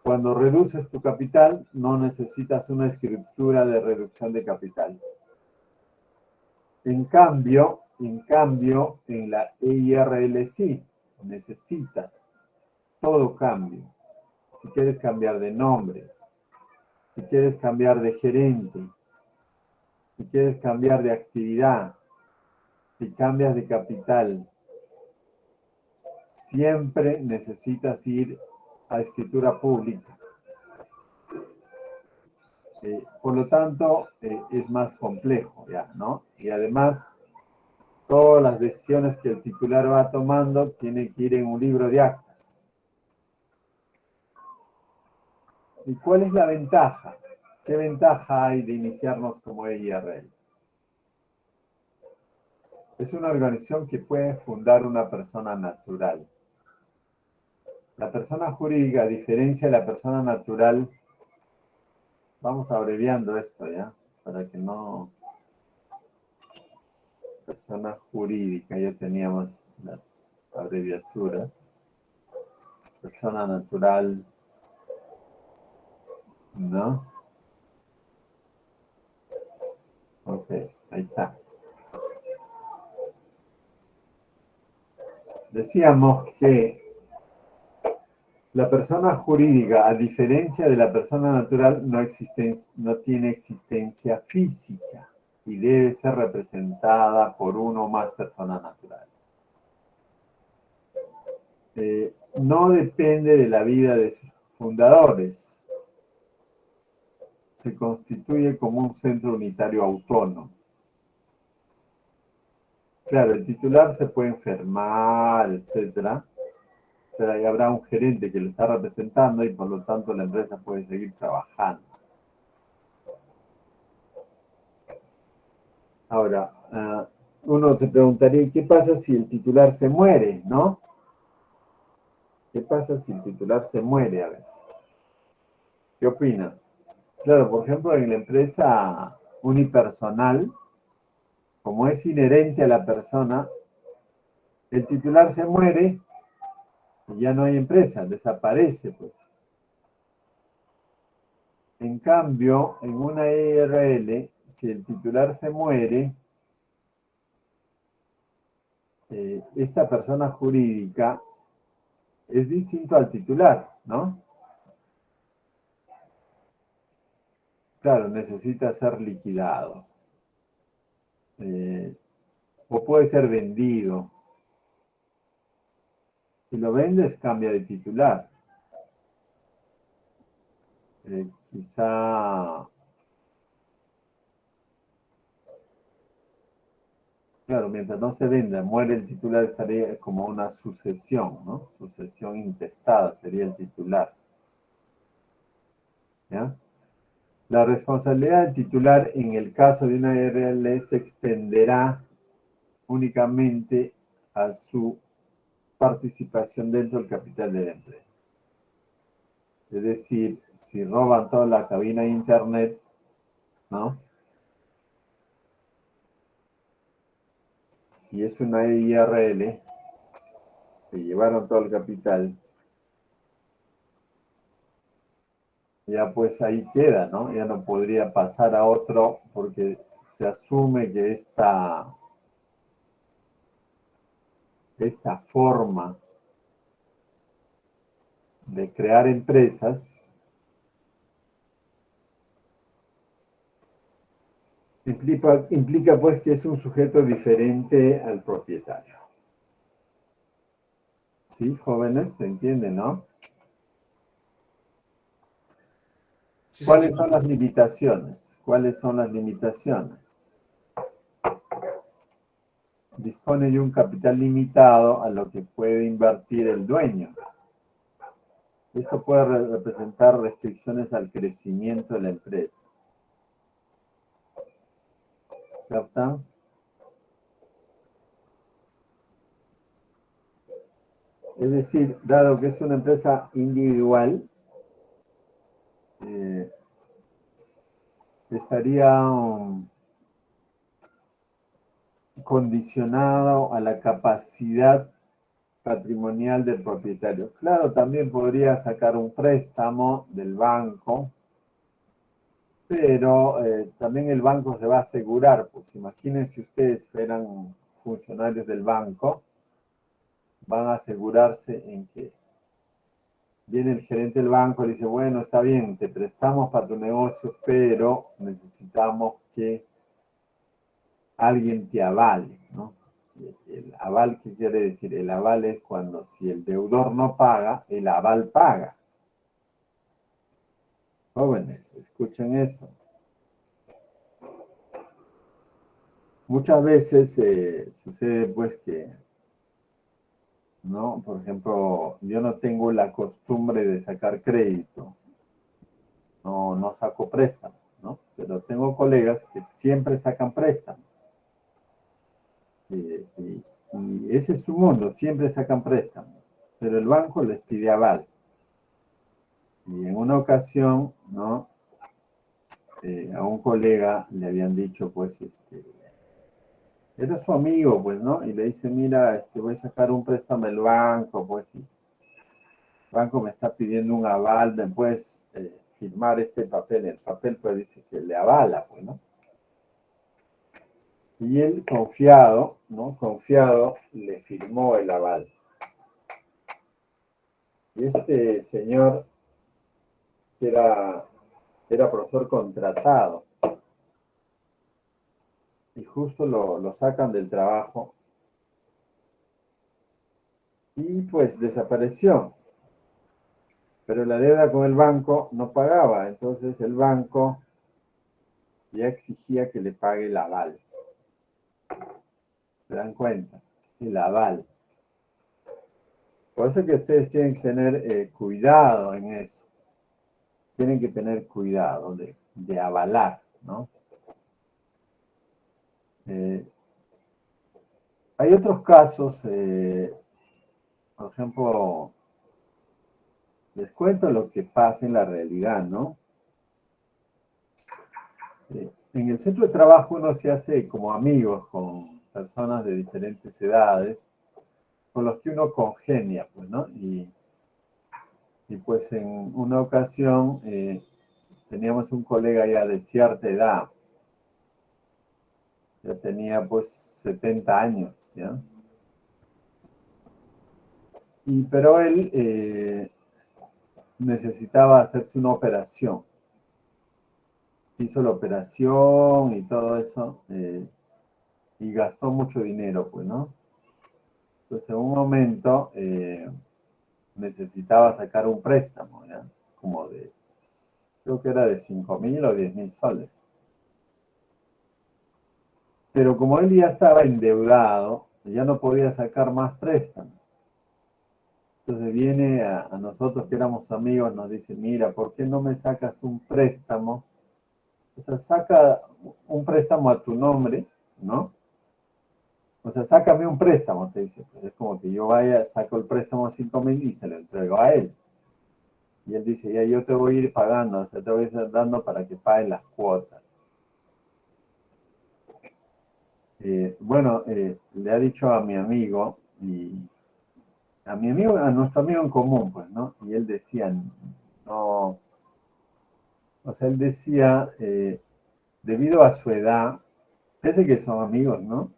Cuando reduces tu capital, no necesitas una escritura de reducción de capital. En cambio, en la EIRL sí, necesitas todo cambio. Si quieres cambiar de nombre, si quieres cambiar de gerente, si quieres cambiar de actividad, si cambias de capital, siempre necesitas ir a escritura pública. Por lo tanto, es más complejo ya, ¿no? Y además, todas las decisiones que el titular va tomando tienen que ir en un libro de actas. ¿Y cuál es la ventaja? ¿Qué ventaja hay de iniciarnos como EIRL? Es una organización que puede fundar una persona natural. La persona jurídica, a diferencia de la persona natural, vamos abreviando esto ya, para que no... Persona jurídica, ya teníamos las abreviaturas. Persona natural, ¿no? Ok, ahí está. Decíamos que la persona jurídica, a diferencia de la persona natural, no tiene existencia física y debe ser representada por uno o más personas naturales. No depende de la vida de sus fundadores. Se constituye como un centro unitario autónomo. Claro, el titular se puede enfermar, etcétera, pero ahí habrá un gerente que lo está representando y por lo tanto la empresa puede seguir trabajando. Ahora, uno se preguntaría, ¿qué pasa si el titular se muere, no? ¿Qué pasa si el titular se muere? A ver, ¿qué opinan? Claro, por ejemplo, en la empresa unipersonal, como es inherente a la persona, el titular se muere y ya no hay empresa, desaparece, pues. En cambio, en una EIRL, si el titular se muere, esta persona jurídica es distinto al titular, ¿no? Claro, necesita ser liquidado. O puede ser vendido. Si lo vendes, cambia de titular. Quizá... Claro, mientras no se venda, muere el titular, estaría como una sucesión, ¿no? Sucesión intestada sería el titular. ¿Ya? La responsabilidad del titular en el caso de una ARL se extenderá únicamente a su participación dentro del capital de la empresa. Es decir, si roban toda la cabina de internet, ¿no? Y es una IRL, se llevaron todo el capital, ya pues ahí queda, ¿no? Ya no podría pasar a otro porque se asume que esta forma de crear empresas implica pues que es un sujeto diferente al propietario. ¿Sí, jóvenes? ¿Se entiende, no? Sí, ¿Cuáles son las limitaciones? ¿Cuáles son las limitaciones? Dispone de un capital limitado a lo que puede invertir el dueño. Esto puede representar restricciones al crecimiento de la empresa. ¿Captan? Es decir, dado que es una empresa individual, estaría condicionado a la capacidad patrimonial del propietario. Claro, también podría sacar un préstamo del banco, pero también el banco se va a asegurar, pues imagínense ustedes fueran funcionarios del banco, van a asegurarse en que viene el gerente del banco y dice, bueno, está bien, te prestamos para tu negocio, pero necesitamos que alguien te avale, ¿no? El aval, ¿qué quiere decir? El aval es cuando si el deudor no paga, el aval paga. Jóvenes, escuchen eso. Muchas veces sucede pues que, ¿no? Por ejemplo, yo no tengo la costumbre de sacar crédito. No saco préstamo, ¿no? Pero tengo colegas que siempre sacan préstamo. Y ese es su mundo, siempre sacan préstamo. Pero el banco les pide aval. Y en una ocasión, ¿no? A un colega le habían dicho, pues, era su amigo, pues, ¿no? Y le dice, mira, voy a sacar un préstamo del banco, pues, y el banco me está pidiendo un aval, ¿me puedes firmar este papel? El papel, pues, dice que le avala, pues, ¿no? Y él, confiado, ¿no? Confiado, le firmó el aval. Y este señor era profesor contratado. Y justo lo sacan del trabajo. Y pues desapareció. Pero la deuda con el banco no pagaba. Entonces el banco ya exigía que le pague el aval. ¿Se dan cuenta? El aval. Por eso que ustedes tienen que tener cuidado en eso. Tienen que tener cuidado de avalar, ¿no? Hay otros casos, por ejemplo, les cuento lo que pasa en la realidad, ¿no? En el centro de trabajo uno se hace como amigos con personas de diferentes edades, con los que uno congenia, pues, ¿no? Y pues en una ocasión teníamos un colega ya de cierta edad, ya tenía pues 70 años, ¿ya? Pero él necesitaba hacerse una operación. Hizo la operación y todo eso, y gastó mucho dinero, pues, ¿no? Entonces, en un momento necesitaba sacar un préstamo, ¿ya? Como de, creo que era de 5.000 o 10.000 soles. Pero como él ya estaba endeudado, ya no podía sacar más préstamos. Entonces viene a nosotros que éramos amigos, nos dice, mira, ¿por qué no me sacas un préstamo? O sea, saca un préstamo a tu nombre, ¿no? O sea, sácame un préstamo, te dice. Pues es como que yo vaya, saco el préstamo a 5.000 y se lo entrego a él. Y él dice, ya yo te voy a ir pagando, o sea, te voy a ir dando para que paguen las cuotas. Bueno, le ha dicho a mi amigo, y a mi amigo, a nuestro amigo en común, pues, ¿no? Y él decía, no, o sea, él decía, debido a su edad, parece que son amigos, ¿no?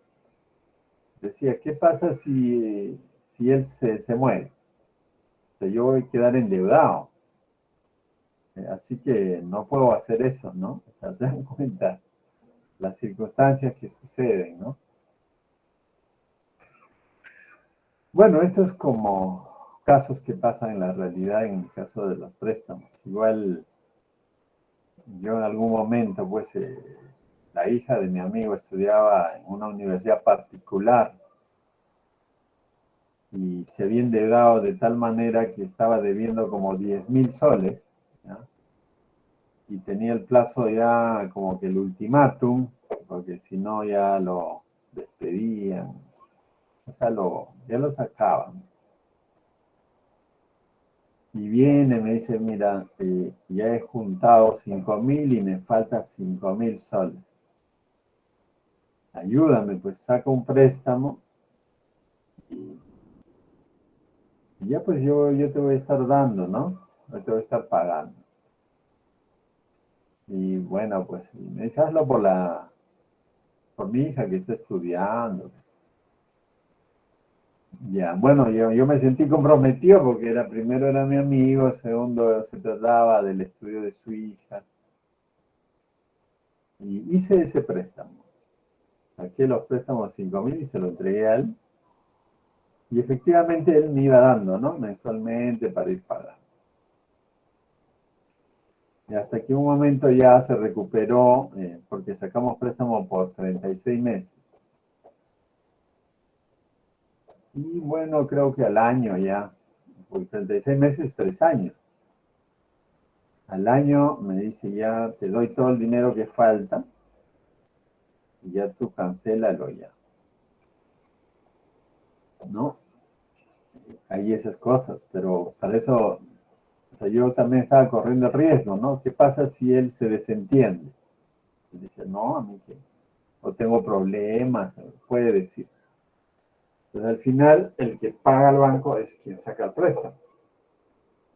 Decía, ¿qué pasa si él se muere? O sea, yo voy a quedar endeudado. Así que no puedo hacer eso, ¿no? O sea, se dan cuenta las circunstancias que suceden, ¿no? Bueno, esto es como casos que pasan en la realidad en el caso de los préstamos. Igual yo en algún momento, pues, la hija de mi amigo estudiaba en una universidad particular y se había endeudado de tal manera que estaba debiendo como 10.000 soles, ¿ya? Y tenía el plazo ya como que el ultimátum, porque si no ya lo despedían, o sea, ya lo sacaban. Y viene, me dice, mira, ya he juntado 5.000 y me falta 5.000 soles. Ayúdame, pues saca un préstamo y ya pues yo te voy a estar dando, ¿no? Yo te voy a estar pagando. Y bueno, pues me dice, hazlo por mi hija que está estudiando. Ya, bueno, yo me sentí comprometido porque primero era mi amigo, segundo se trataba del estudio de su hija. Y hice ese préstamo. Saqué los préstamos 5.000 y se lo entregué a él. Y efectivamente él me iba dando, ¿no? Mensualmente para ir pagando. Y hasta que un momento ya se recuperó, porque sacamos préstamo por 36 meses. Y bueno, creo que al año ya, por 36 meses, 3 años. Al año me dice, ya te doy todo el dinero que falta y ya tú cancélalo ya. ¿No? Hay esas cosas, pero para eso, o sea, yo también estaba corriendo el riesgo, ¿no? ¿Qué pasa si él se desentiende? Y dice, no, a mí que o tengo problemas, puede decir. Entonces al final, el que paga al banco es quien saca el préstamo.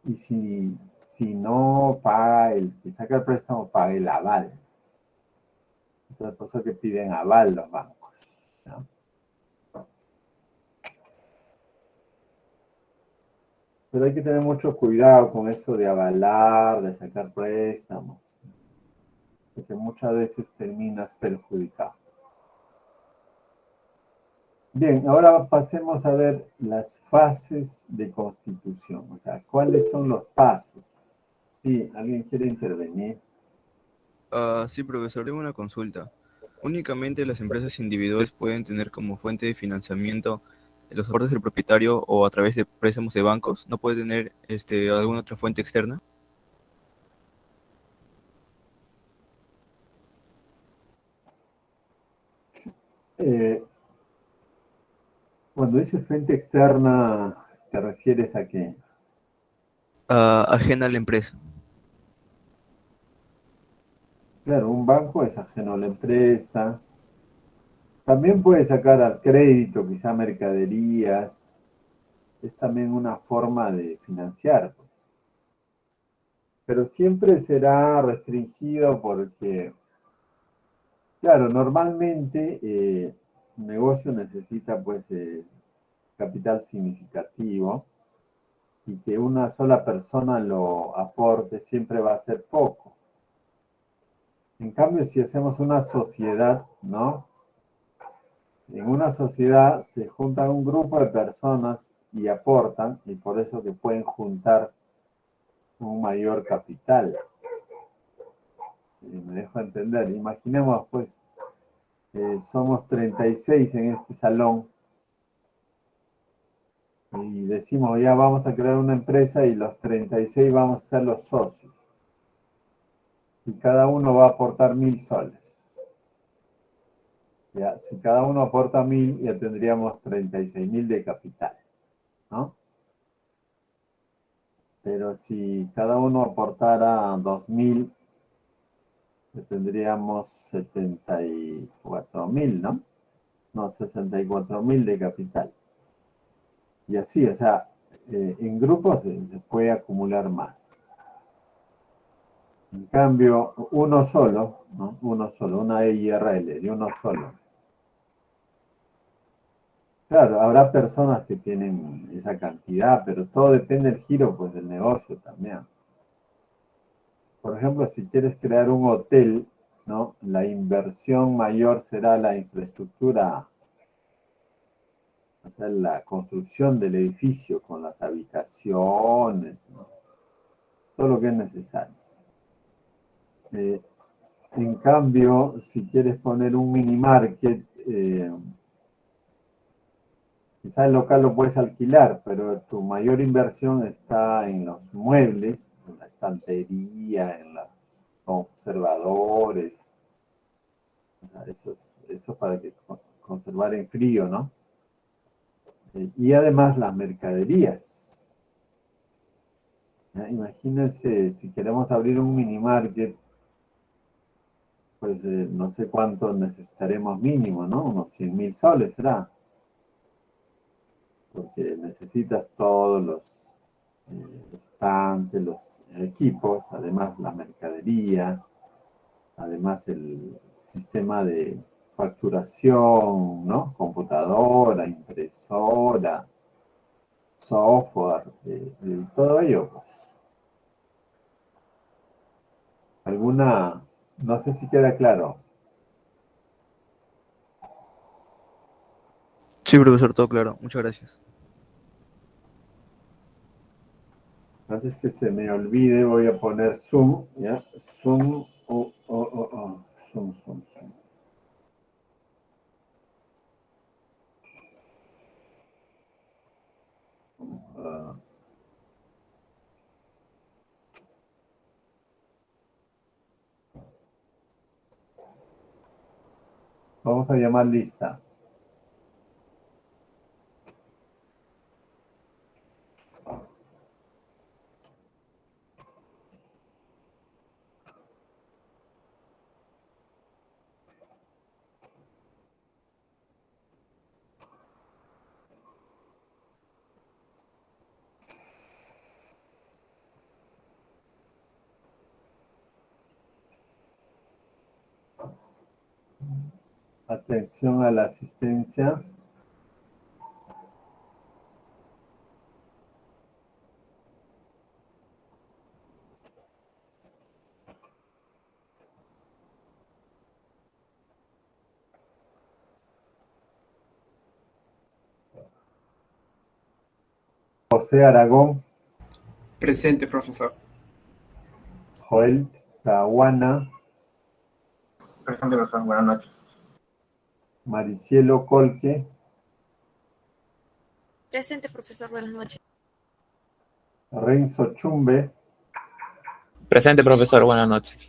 Y si no paga el que saca el préstamo, paga el aval. Entonces por eso que piden aval los bancos, ¿no? Pero hay que tener mucho cuidado con esto de avalar, de sacar préstamos, porque muchas veces terminas perjudicado. Bien, ahora pasemos a ver las fases de constitución, o sea, cuáles son los pasos. Sí, ¿alguien quiere intervenir? Sí, profesor, tengo una consulta. ¿Únicamente las empresas individuales pueden tener como fuente de financiamiento los aportes del propietario o a través de préstamos de bancos? ¿No puede tener alguna otra fuente externa? Eh, Cuando dices fuente externa, ¿te refieres a qué? Ajena a la empresa. Claro, un banco es ajeno a la empresa. También puede sacar al crédito, quizá mercaderías. Es también una forma de financiar, pues. Pero siempre será restringido porque, claro, normalmente un negocio necesita, pues, capital significativo. y que una sola persona lo aporte siempre va a ser poco. En cambio, si hacemos una sociedad, ¿no? En una sociedad se juntan un grupo de personas y aportan, y por eso que pueden juntar un mayor capital. Me dejo entender. Imaginemos, pues, somos 36 en este salón y decimos, ya vamos a crear una empresa y los 36 vamos a ser los socios. Y cada uno va a aportar 1.000 soles. Ya, si cada uno aporta 1.000, ya tendríamos 36.000 de capital, ¿no? Pero si cada uno aportara 2.000, tendríamos 74.000, ¿no? No, 64.000 de capital. Y así, o sea, en grupos se puede acumular más. En cambio, uno solo, ¿no? Uno solo, una EIRL de uno solo. Claro, habrá personas que tienen esa cantidad, pero todo depende del giro, pues, del negocio también. Por ejemplo, si quieres crear un hotel, ¿no? La inversión mayor será la infraestructura, o sea, la construcción del edificio con las habitaciones, ¿no? Todo lo que es necesario. En cambio, si quieres poner un mini market, quizá el local lo puedes alquilar, pero tu mayor inversión está en los muebles, en la estantería, en los conservadores. O sea, eso para que conservar en frío, ¿no? Y además las mercaderías. Imagínense, si queremos abrir un mini market, pues no sé cuánto necesitaremos mínimo, ¿no? Unos 100.000 soles será. Porque necesitas todos los estantes, los equipos, además la mercadería, además el sistema de facturación, ¿no? Computadora, impresora, software, todo ello, pues. No sé si queda claro. Sí, profesor, todo claro. Muchas gracias. Antes que se me olvide, voy a poner Zoom, ¿ya? Zoom, Zoom. Vamos a llamar lista. Atención a la asistencia. José Aragón. Presente, profesor. Joel Caguana. Presente, profesor. Buenas noches. Maricielo Colque. Presente, profesor. Buenas noches. Renzo Chumbe. Presente, profesor. Buenas noches.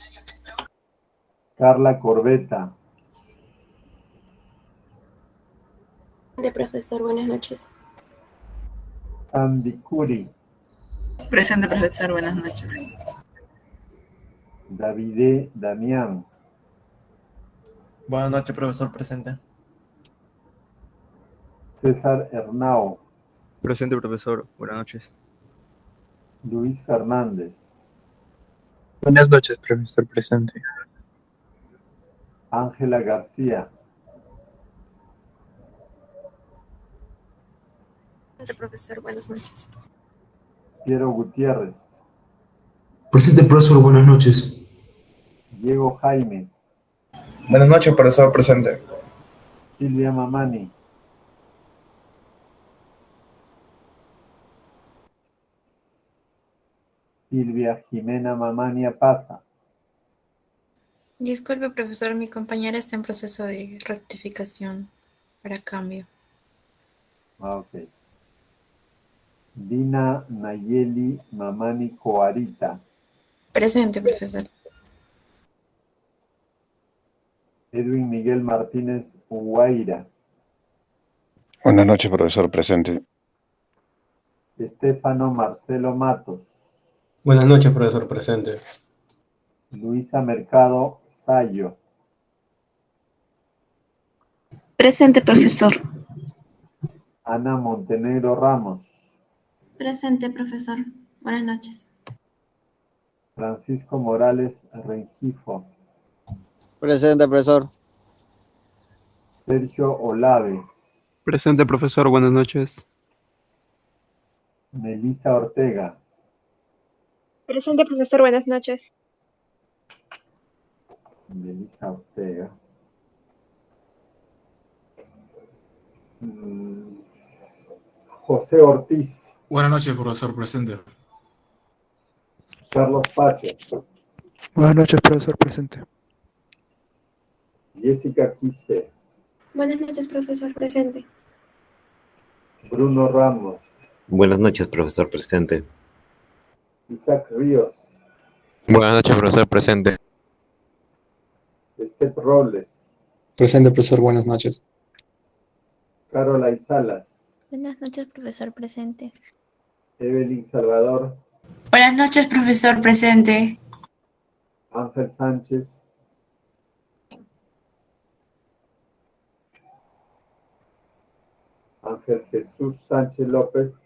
Carla Corbeta. Presente, profesor. Buenas noches. Sandy Curi. Presente, profesor. Buenas noches. Davide Damián. Buenas noches, profesor. Presente. César Hernao. Presente, profesor. Buenas noches. Luis Fernández. Buenas noches, profesor. Presente. Ángela García. Presente, profesor. Buenas noches. Piero Gutiérrez. Presente, profesor, buenas noches. Diego Jaime. Buenas noches, profesor presente. Silvia Mamani. Silvia Jimena Mamania Paza. Disculpe, profesor, mi compañera está en proceso de rectificación para cambio. Ok. Dina Nayeli Mamani Coarita. Presente, profesor. Edwin Miguel Martínez Huayra. Buenas noches, profesor presente. Estefano Marcelo Matos. Buenas noches, profesor presente. Luisa Mercado Sayo. Presente, profesor. Ana Montenegro Ramos. Presente, profesor. Buenas noches. Francisco Morales Rengifo. Presente, profesor. Sergio Olave. Presente, profesor. Buenas noches. Melissa Ortega. Presente, profesor. Buenas noches. Melissa Ortega. José Ortiz. Buenas noches, profesor presente. Carlos Pachos. Buenas noches, profesor presente. Jessica Quispe. Buenas noches, profesor presente. Bruno Ramos. Buenas noches, profesor presente. Isaac Ríos. Buenas noches, profesor presente. Estep Robles. Presente, profesor, buenas noches. Carola Salas. Buenas noches, profesor presente. Evelyn Salvador. Buenas noches, profesor presente. Ángel Sánchez. Ángel Jesús Sánchez López.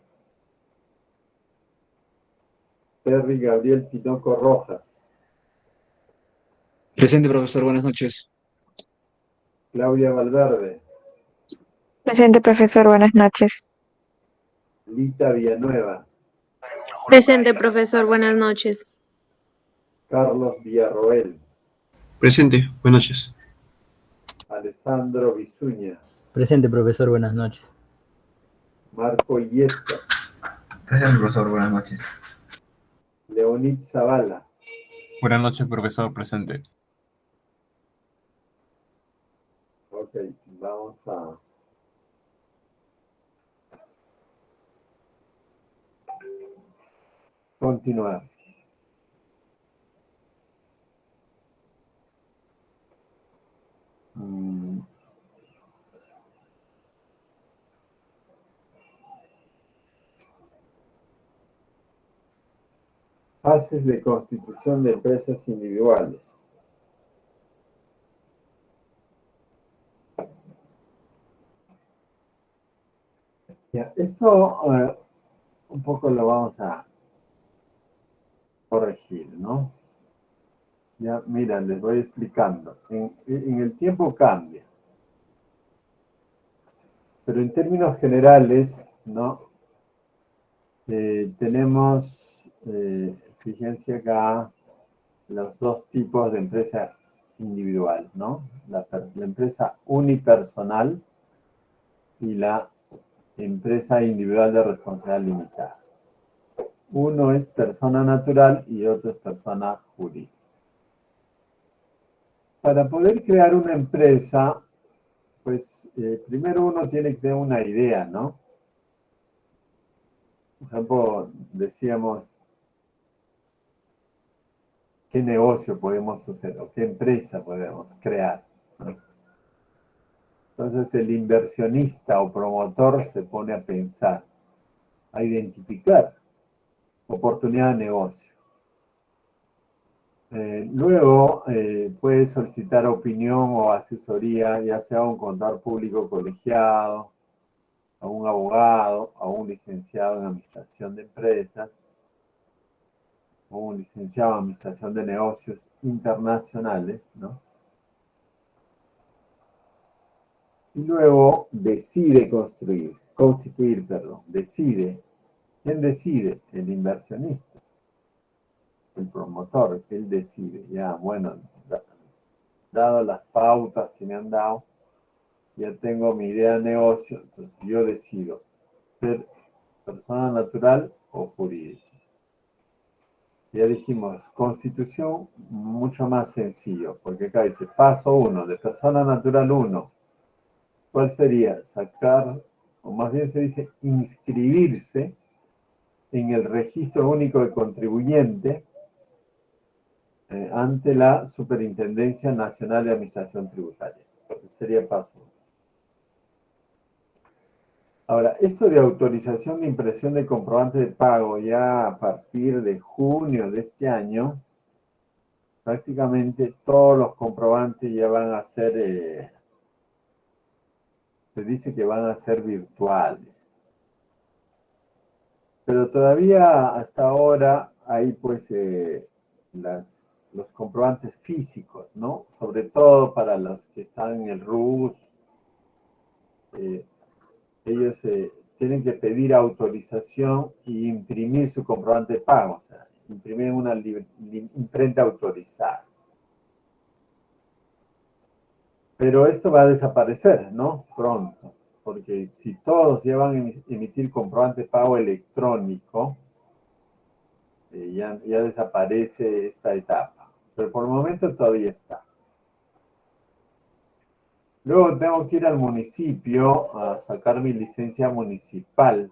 Terry Gabriel Tinoco Rojas. Presente, profesor, buenas noches. Claudia Valverde. Presente, profesor. Buenas noches. Lita Villanueva. Presente, profesor. Buenas noches. Carlos Villarroel. Presente, buenas noches. Alessandro Bisuña. Presente, profesor, buenas noches. Marco Illescas. Presente, profesor, buenas noches. Leonid Zavala. Buenas noches, profesor presente. Ok, vamos a... continuar. Fases de constitución de empresas individuales. Ya, esto un poco lo vamos a corregir, ¿no? Ya, mira, les voy explicando. En el tiempo cambia. Pero en términos generales, ¿no? Tenemos, fíjense acá, los dos tipos de empresa individual, ¿no? La empresa unipersonal y la empresa individual de responsabilidad limitada. Uno es persona natural y otro es persona jurídica. Para poder crear una empresa, pues primero uno tiene que tener una idea, ¿no? Por ejemplo, decíamos, ¿qué negocio podemos hacer o qué empresa podemos crear, ¿no? Entonces el inversionista o promotor se pone a pensar, a identificar oportunidad de negocio. Luego puede solicitar opinión o asesoría, ya sea a un contador público colegiado, a un abogado, a un licenciado en administración de empresas, o un licenciado en administración de negocios internacionales, ¿no? Y luego decide decide ¿Quién decide? El inversionista, el promotor, él decide. Ya, bueno, dado las pautas que me han dado, ya tengo mi idea de negocio, entonces yo decido ser persona natural o jurídica. Ya dijimos, constitución, mucho más sencillo, porque acá dice paso 1, de persona natural 1. ¿Cuál sería? Sacar, o más bien se dice inscribirse en el registro único de contribuyente ante la Superintendencia Nacional de Administración Tributaria. Sería paso 1. Ahora, esto de autorización de impresión de comprobante de pago ya a partir de junio de este año, prácticamente todos los comprobantes ya van a ser, se dice que van a ser virtuales. Pero todavía hasta ahora hay pues los comprobantes físicos, ¿no? Sobre todo para los que están en el RUS, ellos tienen que pedir autorización y imprimir su comprobante de pago, o sea, imprimir una imprenta autorizada. Pero esto va a desaparecer, ¿no? Pronto, porque si todos llevan a emitir comprobante de pago electrónico, ya desaparece esta etapa. Pero por el momento todavía está. Luego tengo que ir al municipio a sacar mi licencia municipal.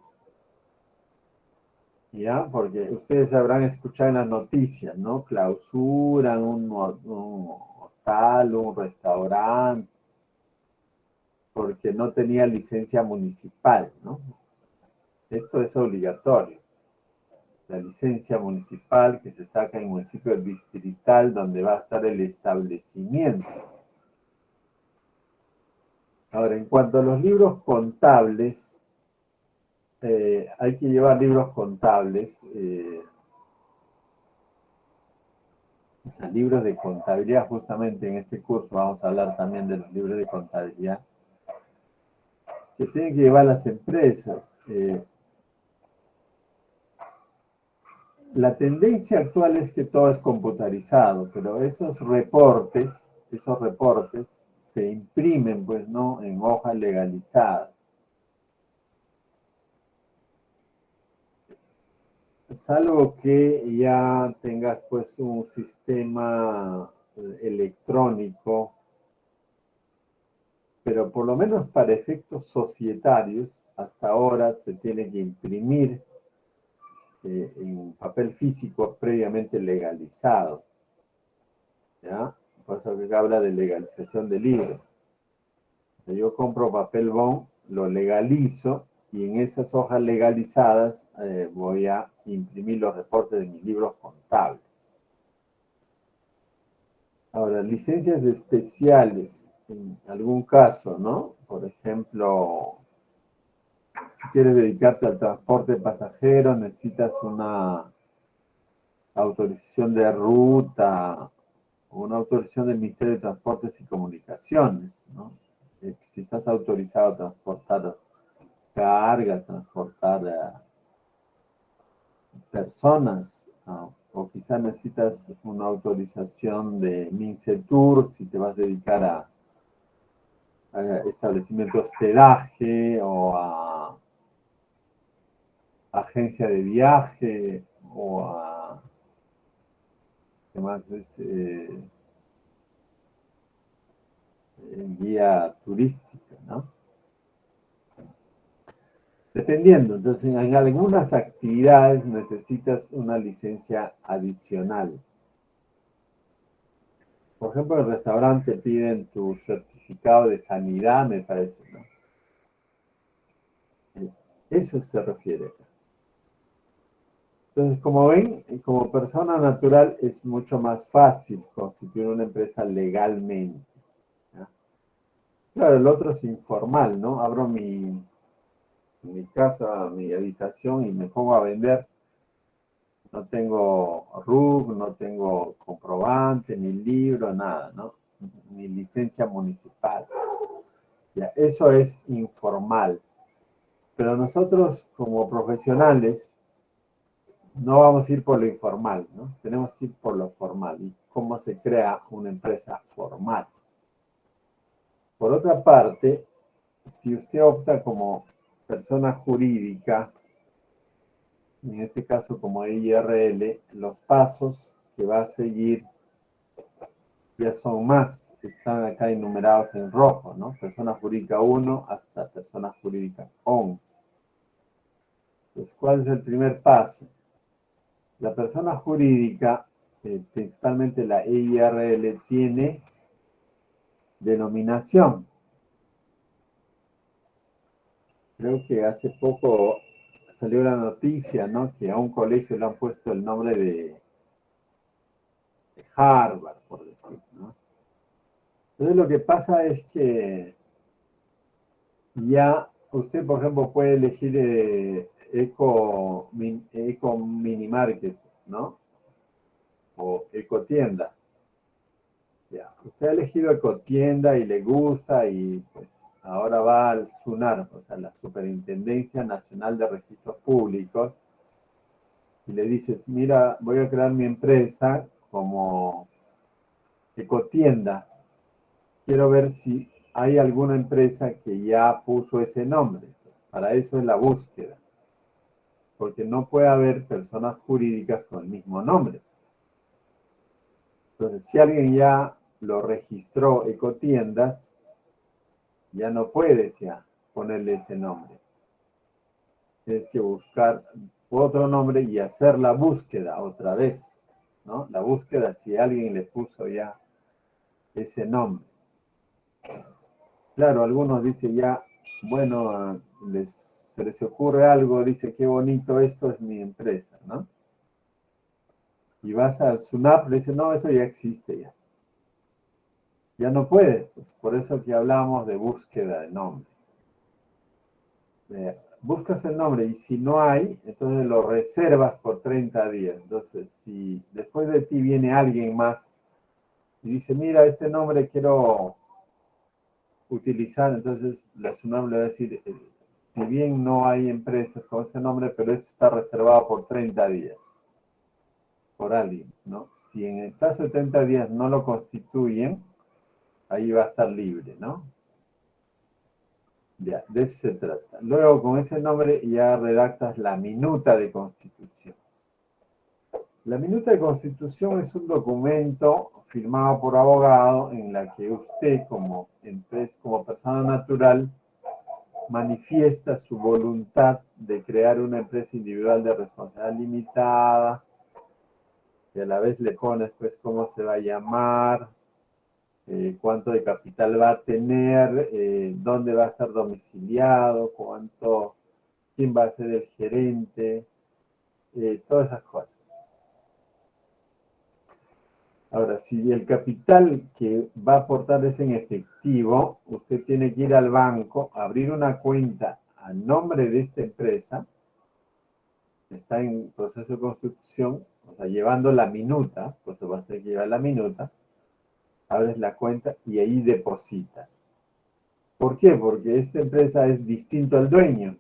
¿Ya? Porque ustedes habrán escuchado en las noticias, ¿no? Clausuran un hostal, un restaurante, porque no tenía licencia municipal, ¿no? Esto es obligatorio. La licencia municipal que se saca en el municipio distrital donde va a estar el establecimiento. Ahora, en cuanto a los libros contables, hay que llevar libros contables, o sea, libros de contabilidad. Justamente en este curso vamos a hablar también de los libros de contabilidad que tienen que llevar las empresas. La tendencia actual es que todo es computarizado, pero esos reportes se imprimen, pues, ¿no? En hojas legalizadas. Salvo que ya tengas, pues, un sistema electrónico, pero por lo menos para efectos societarios, hasta ahora se tiene que imprimir en papel físico previamente legalizado. ¿Ya? Por eso que habla de legalización de libros. Yo compro papel bond, lo legalizo, y en esas hojas legalizadas voy a imprimir los reportes de mis libros contables. Ahora, licencias especiales, en algún caso, ¿no? Por ejemplo, si quieres dedicarte al transporte de pasajeros, necesitas una autorización de ruta o una autorización del Ministerio de Transportes y Comunicaciones, ¿no? Si estás autorizado a transportar cargas, transportar personas, o quizás necesitas una autorización de MINCETUR si te vas a dedicar a establecimiento de hospedaje o a agencia de viaje o a ¿qué más es? Guía turística, ¿no? Dependiendo, entonces en algunas actividades necesitas una licencia adicional. Por ejemplo, en el restaurante piden tu certificado de sanidad, me parece, ¿no? Eso se refiere. Entonces, como ven, como persona natural es mucho más fácil constituir una empresa legalmente, ¿ya? Claro, el otro es informal, ¿no? Abro mi casa, mi habitación y me pongo a vender. No tengo RUC, no tengo comprobante, ni libro, nada, ¿no? Ni licencia municipal. Ya, eso es informal. Pero nosotros como profesionales no vamos a ir por lo informal, ¿no? Tenemos que ir por lo formal y cómo se crea una empresa formal. Por otra parte, si usted opta como persona jurídica, en este caso como IRL, los pasos que va a seguir ya son más, están acá enumerados en rojo, ¿no? Persona jurídica 1 hasta persona jurídica 11. Entonces, ¿cuál es el primer paso? La persona jurídica, principalmente la EIRL, tiene denominación. Creo que hace poco salió la noticia, ¿no? Que a un colegio le han puesto el nombre de Harvard, por decir, ¿no? Entonces lo que pasa es que ya usted, por ejemplo, puede elegir Eco Mini Market, ¿no? O Ecotienda. Ya, usted ha elegido Ecotienda y le gusta y pues ahora va al SUNAR, o sea, la Superintendencia Nacional de Registros Públicos, y le dices, mira, voy a crear mi empresa como Ecotienda. Quiero ver si hay alguna empresa que ya puso ese nombre. Para eso es la búsqueda. Porque no puede haber personas jurídicas con el mismo nombre. Entonces, si alguien ya lo registró Ecotiendas, ya no puedes ya ponerle ese nombre. Tienes que buscar otro nombre y hacer la búsqueda otra vez, ¿no? La búsqueda si alguien le puso ya ese nombre. Claro, algunos dicen ya, bueno, se les ocurre algo, dice, qué bonito, esto es mi empresa, ¿no? Y vas al SUNAP, le dice, no, eso ya existe ya. Ya no puedes, pues, por eso que hablamos de búsqueda de nombre. Buscas el nombre y si no hay, entonces lo reservas por 30 días. Entonces, si después de ti viene alguien más y dice, mira, este nombre quiero utilizar, entonces la SUNAP le va a decir, si bien no hay empresas con ese nombre, pero esto está reservado por 30 días por alguien, ¿no? Si en el caso de 30 días no lo constituyen, ahí va a estar libre, ¿no? Ya, de eso se trata. Luego, con ese nombre ya redactas la minuta de constitución. La minuta de constitución es un documento firmado por abogado en la que usted, como persona natural, manifiesta su voluntad de crear una empresa individual de responsabilidad limitada, y a la vez le pones pues cómo se va a llamar, cuánto de capital va a tener, dónde va a estar domiciliado, quién va a ser el gerente, todas esas cosas. Ahora, si el capital que va a aportar es en efectivo, usted tiene que ir al banco, abrir una cuenta a nombre de esta empresa, está en proceso de constitución, o sea, llevando la minuta, pues vas a tener que llevar la minuta, abres la cuenta y ahí depositas. ¿Por qué? Porque esta empresa es distinto al dueño.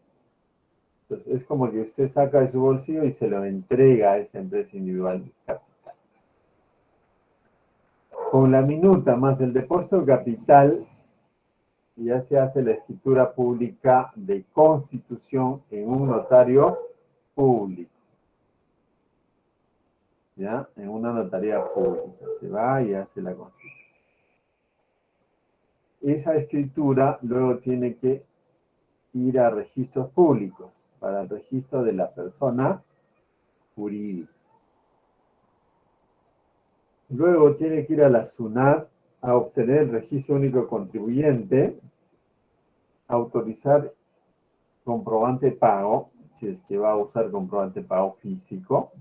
Entonces, es como que usted saca de su bolsillo y se lo entrega a esa empresa individual de capital. Con la minuta más el depósito de capital, ya se hace la escritura pública de constitución en un notario público. ¿Ya? En una notaría pública. Se va y hace la constitución. Esa escritura luego tiene que ir a registros públicos para el registro de la persona jurídica. Luego tiene que ir a la SUNAT a obtener el registro único contribuyente, autorizar comprobante de pago, si es que va a usar comprobante de pago físico,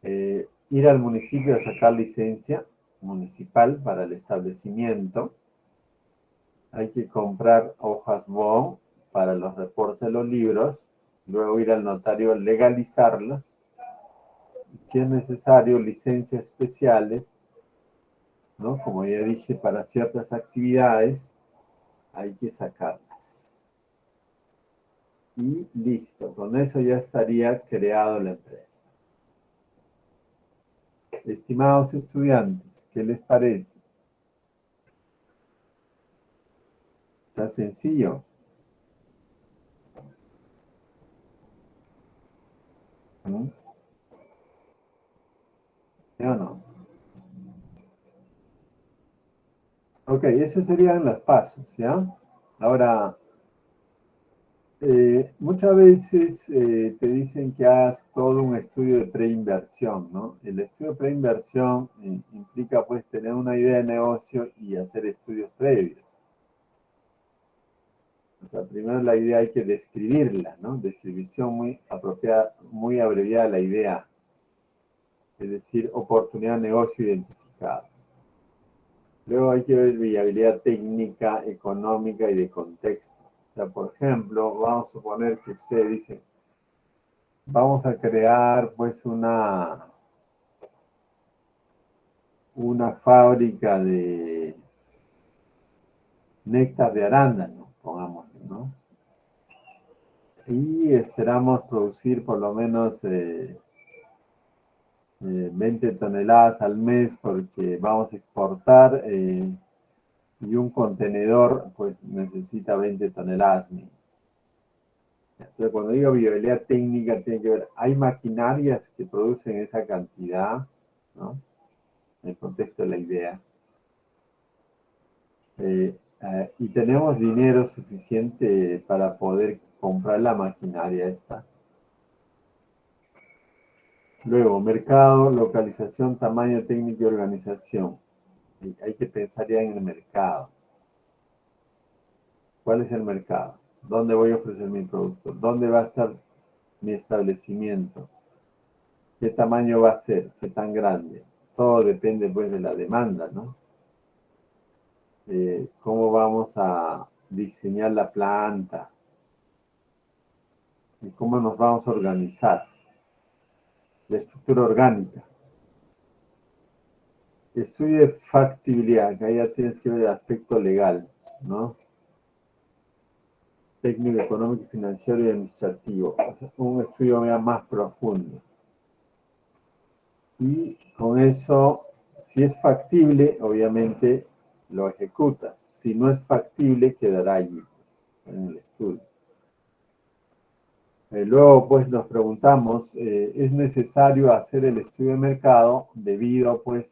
ir al municipio a sacar licencia municipal para el establecimiento, hay que comprar hojas BON para los reportes de los libros, luego ir al notario a legalizarlos, si es necesario, licencias especiales, ¿no? Como ya dije, para ciertas actividades hay que sacarlas. Y listo, con eso ya estaría creado la empresa. Estimados estudiantes, ¿qué les parece? Está sencillo. ¿Mm? ¿Sí o no? Ok, esos serían los pasos, ¿ya? Ahora, muchas veces te dicen que hagas todo un estudio de preinversión, ¿no? El estudio de preinversión implica, pues, tener una idea de negocio y hacer estudios previos. O sea, primero la idea hay que describirla, ¿no? Descripción muy apropiada, muy abreviada la idea. Es decir, oportunidad de negocio identificada. Luego hay que ver viabilidad técnica, económica y de contexto. O sea, por ejemplo, vamos a suponer que usted dice, vamos a crear pues una fábrica de néctar de arándano, pongámosle, ¿no? Y esperamos producir por lo menos 20 toneladas al mes porque vamos a exportar y un contenedor pues necesita 20 toneladas mínimo. Entonces cuando digo viabilidad técnica tiene que ver, hay maquinarias que producen esa cantidad, ¿no? En el contexto de la idea. Y tenemos dinero suficiente para poder comprar la maquinaria esta. Luego, mercado, localización, tamaño, técnica y organización. Hay que pensar ya en el mercado. ¿Cuál es el mercado? ¿Dónde voy a ofrecer mi producto? ¿Dónde va a estar mi establecimiento? ¿Qué tamaño va a ser? ¿Qué tan grande? Todo depende pues de la demanda, ¿no? ¿Cómo vamos a diseñar la planta? ¿Y cómo nos vamos a organizar? La estructura orgánica. Estudio de factibilidad, acá ya tienes que ver el aspecto legal, ¿no? Técnico, económico, financiero y administrativo. O sea, un estudio más profundo. Y con eso, si es factible, obviamente lo ejecutas. Si no es factible, quedará allí, en el estudio. Luego, pues, nos preguntamos, ¿es necesario hacer el estudio de mercado debido, pues,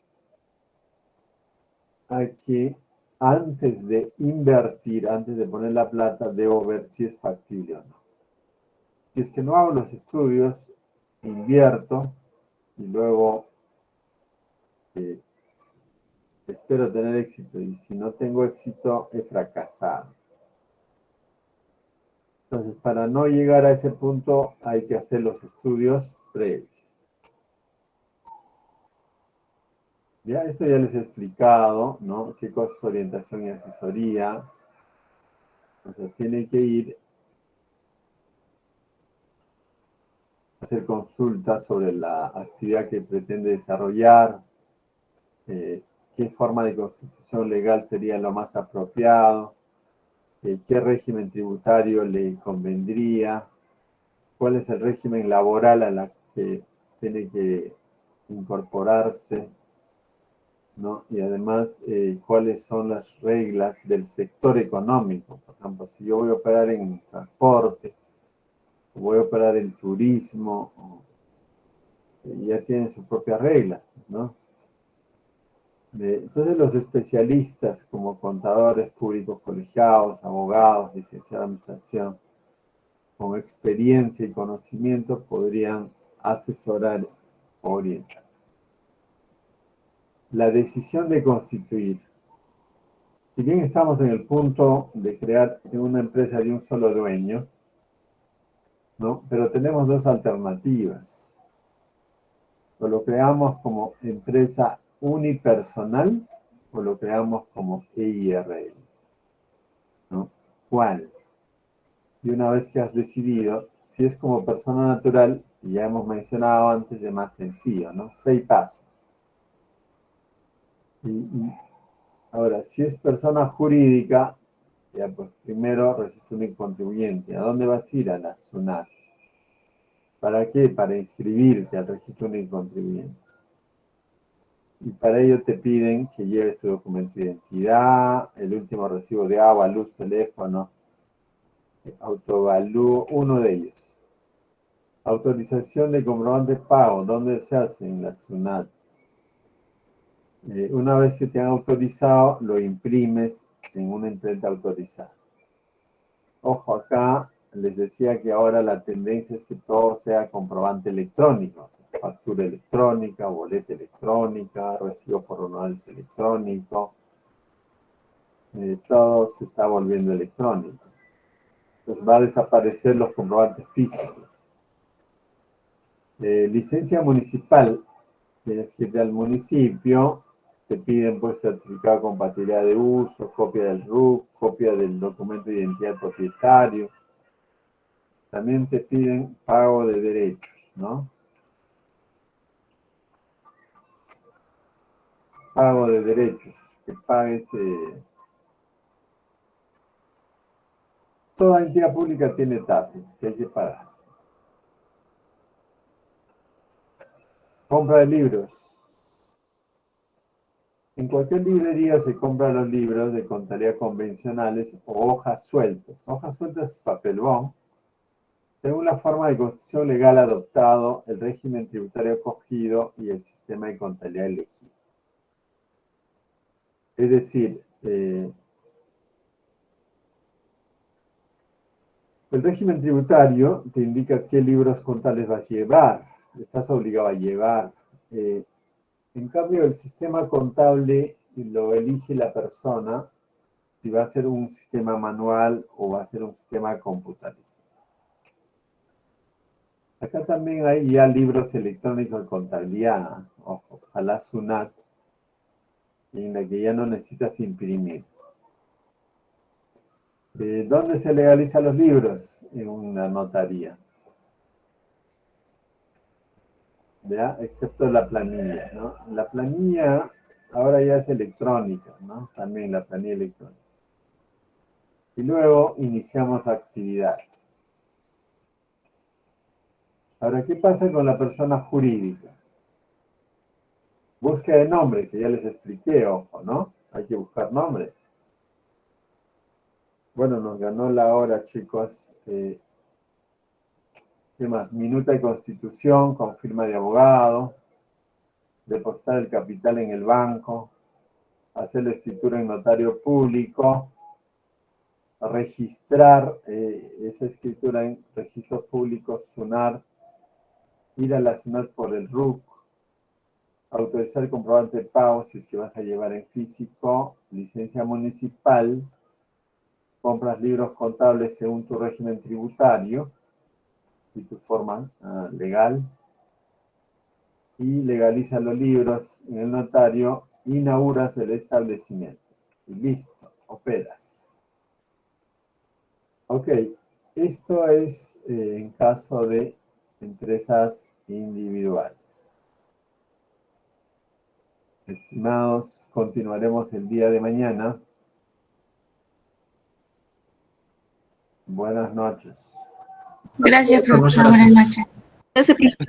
a que antes de invertir, antes de poner la plata, debo ver si es factible o no? Si es que no hago los estudios, invierto y luego espero tener éxito. Y si no tengo éxito, he fracasado. Entonces, para no llegar a ese punto, hay que hacer los estudios previos. Ya, esto ya les he explicado, ¿no? ¿Qué cosa es orientación y asesoría? O sea, tiene que ir a hacer consultas sobre la actividad que pretende desarrollar, qué forma de constitución legal sería lo más apropiado, qué régimen tributario le convendría, cuál es el régimen laboral a la que tiene que incorporarse, ¿no? Y además, cuáles son las reglas del sector económico. Por ejemplo, si yo voy a operar en transporte, o voy a operar en turismo, ya tienen sus propias reglas, ¿no? Entonces los especialistas como contadores públicos colegiados, abogados, licenciados en administración, con experiencia y conocimiento podrían asesorar o orientar. La decisión de constituir. Si bien estamos en el punto de crear una empresa de un solo dueño, ¿no? Pero tenemos dos alternativas. O lo creamos como empresa unipersonal o lo creamos como EIRL, ¿no? ¿Cuál? Y una vez que has decidido, si es como persona natural, ya hemos mencionado antes, es más sencillo, ¿no? 6 pasos. Y ahora, si es persona jurídica, Ya, pues primero registro único contribuyente. ¿A dónde vas a ir? A la SUNAT. ¿Para qué? Para inscribirte al registro único contribuyente. Y para ello te piden que lleves tu documento de identidad, el último recibo de agua, luz, teléfono, autovalú, uno de ellos. Autorización de comprobante de pago, ¿dónde se hace? En la SUNAT. Una vez que te han autorizado, lo imprimes en una imprenta autorizada. Ojo, acá les decía que ahora la tendencia es que todo sea comprobante electrónico. Factura electrónica, boleta electrónica, recibo por honorarios electrónico. Todo se está volviendo electrónico. Entonces va a desaparecer los comprobantes físicos. Licencia municipal. Tienes que ir al municipio. Te piden pues certificado de compatibilidad de uso, copia del RUC, copia del documento de identidad del propietario. También te piden pago de derechos, ¿no? Pago de derechos, que pagues. Toda entidad pública tiene tasas que hay que pagar. Compra de libros. En cualquier librería se compran los libros de contabilidad convencionales o hojas sueltas. Hojas sueltas es papelbón. Según la forma de constitución legal adoptado, el régimen tributario acogido y el sistema de contabilidad elegido. Es decir, el régimen tributario te indica qué libros contables vas a llevar. Estás obligado a llevar. En cambio, el sistema contable lo elige la persona si va a ser un sistema manual o va a ser un sistema computarizado. Acá también hay ya libros electrónicos de contabilidad, ojo, a la SUNAT, en la que ya no necesitas imprimir. ¿Dónde se legalizan los libros? En una notaría. ¿Ya? Excepto la planilla, ¿no? La planilla ahora ya es electrónica, ¿no? También la planilla electrónica. Y luego iniciamos actividades. Ahora, ¿qué pasa con la persona jurídica? Búsqueda de nombre, que ya les expliqué, ojo, ¿no? Hay que buscar nombre. Bueno, nos ganó la hora, chicos. ¿Qué más? Minuta de constitución con firma de abogado, depositar el capital en el banco, hacer la escritura en notario público, registrar esa escritura en registros públicos, SUNAT, ir a la SUNAT por el RUC, autorizar el comprobante de pago si es que vas a llevar en físico, licencia municipal, compras libros contables según tu régimen tributario y tu forma legal, y legaliza los libros en el notario, inauguras el establecimiento. Y listo, operas. Ok, esto es en caso de empresas individuales. Estimados, continuaremos el día de mañana. Buenas noches. Gracias, profesor. Buenas noches. Gracias, profesor.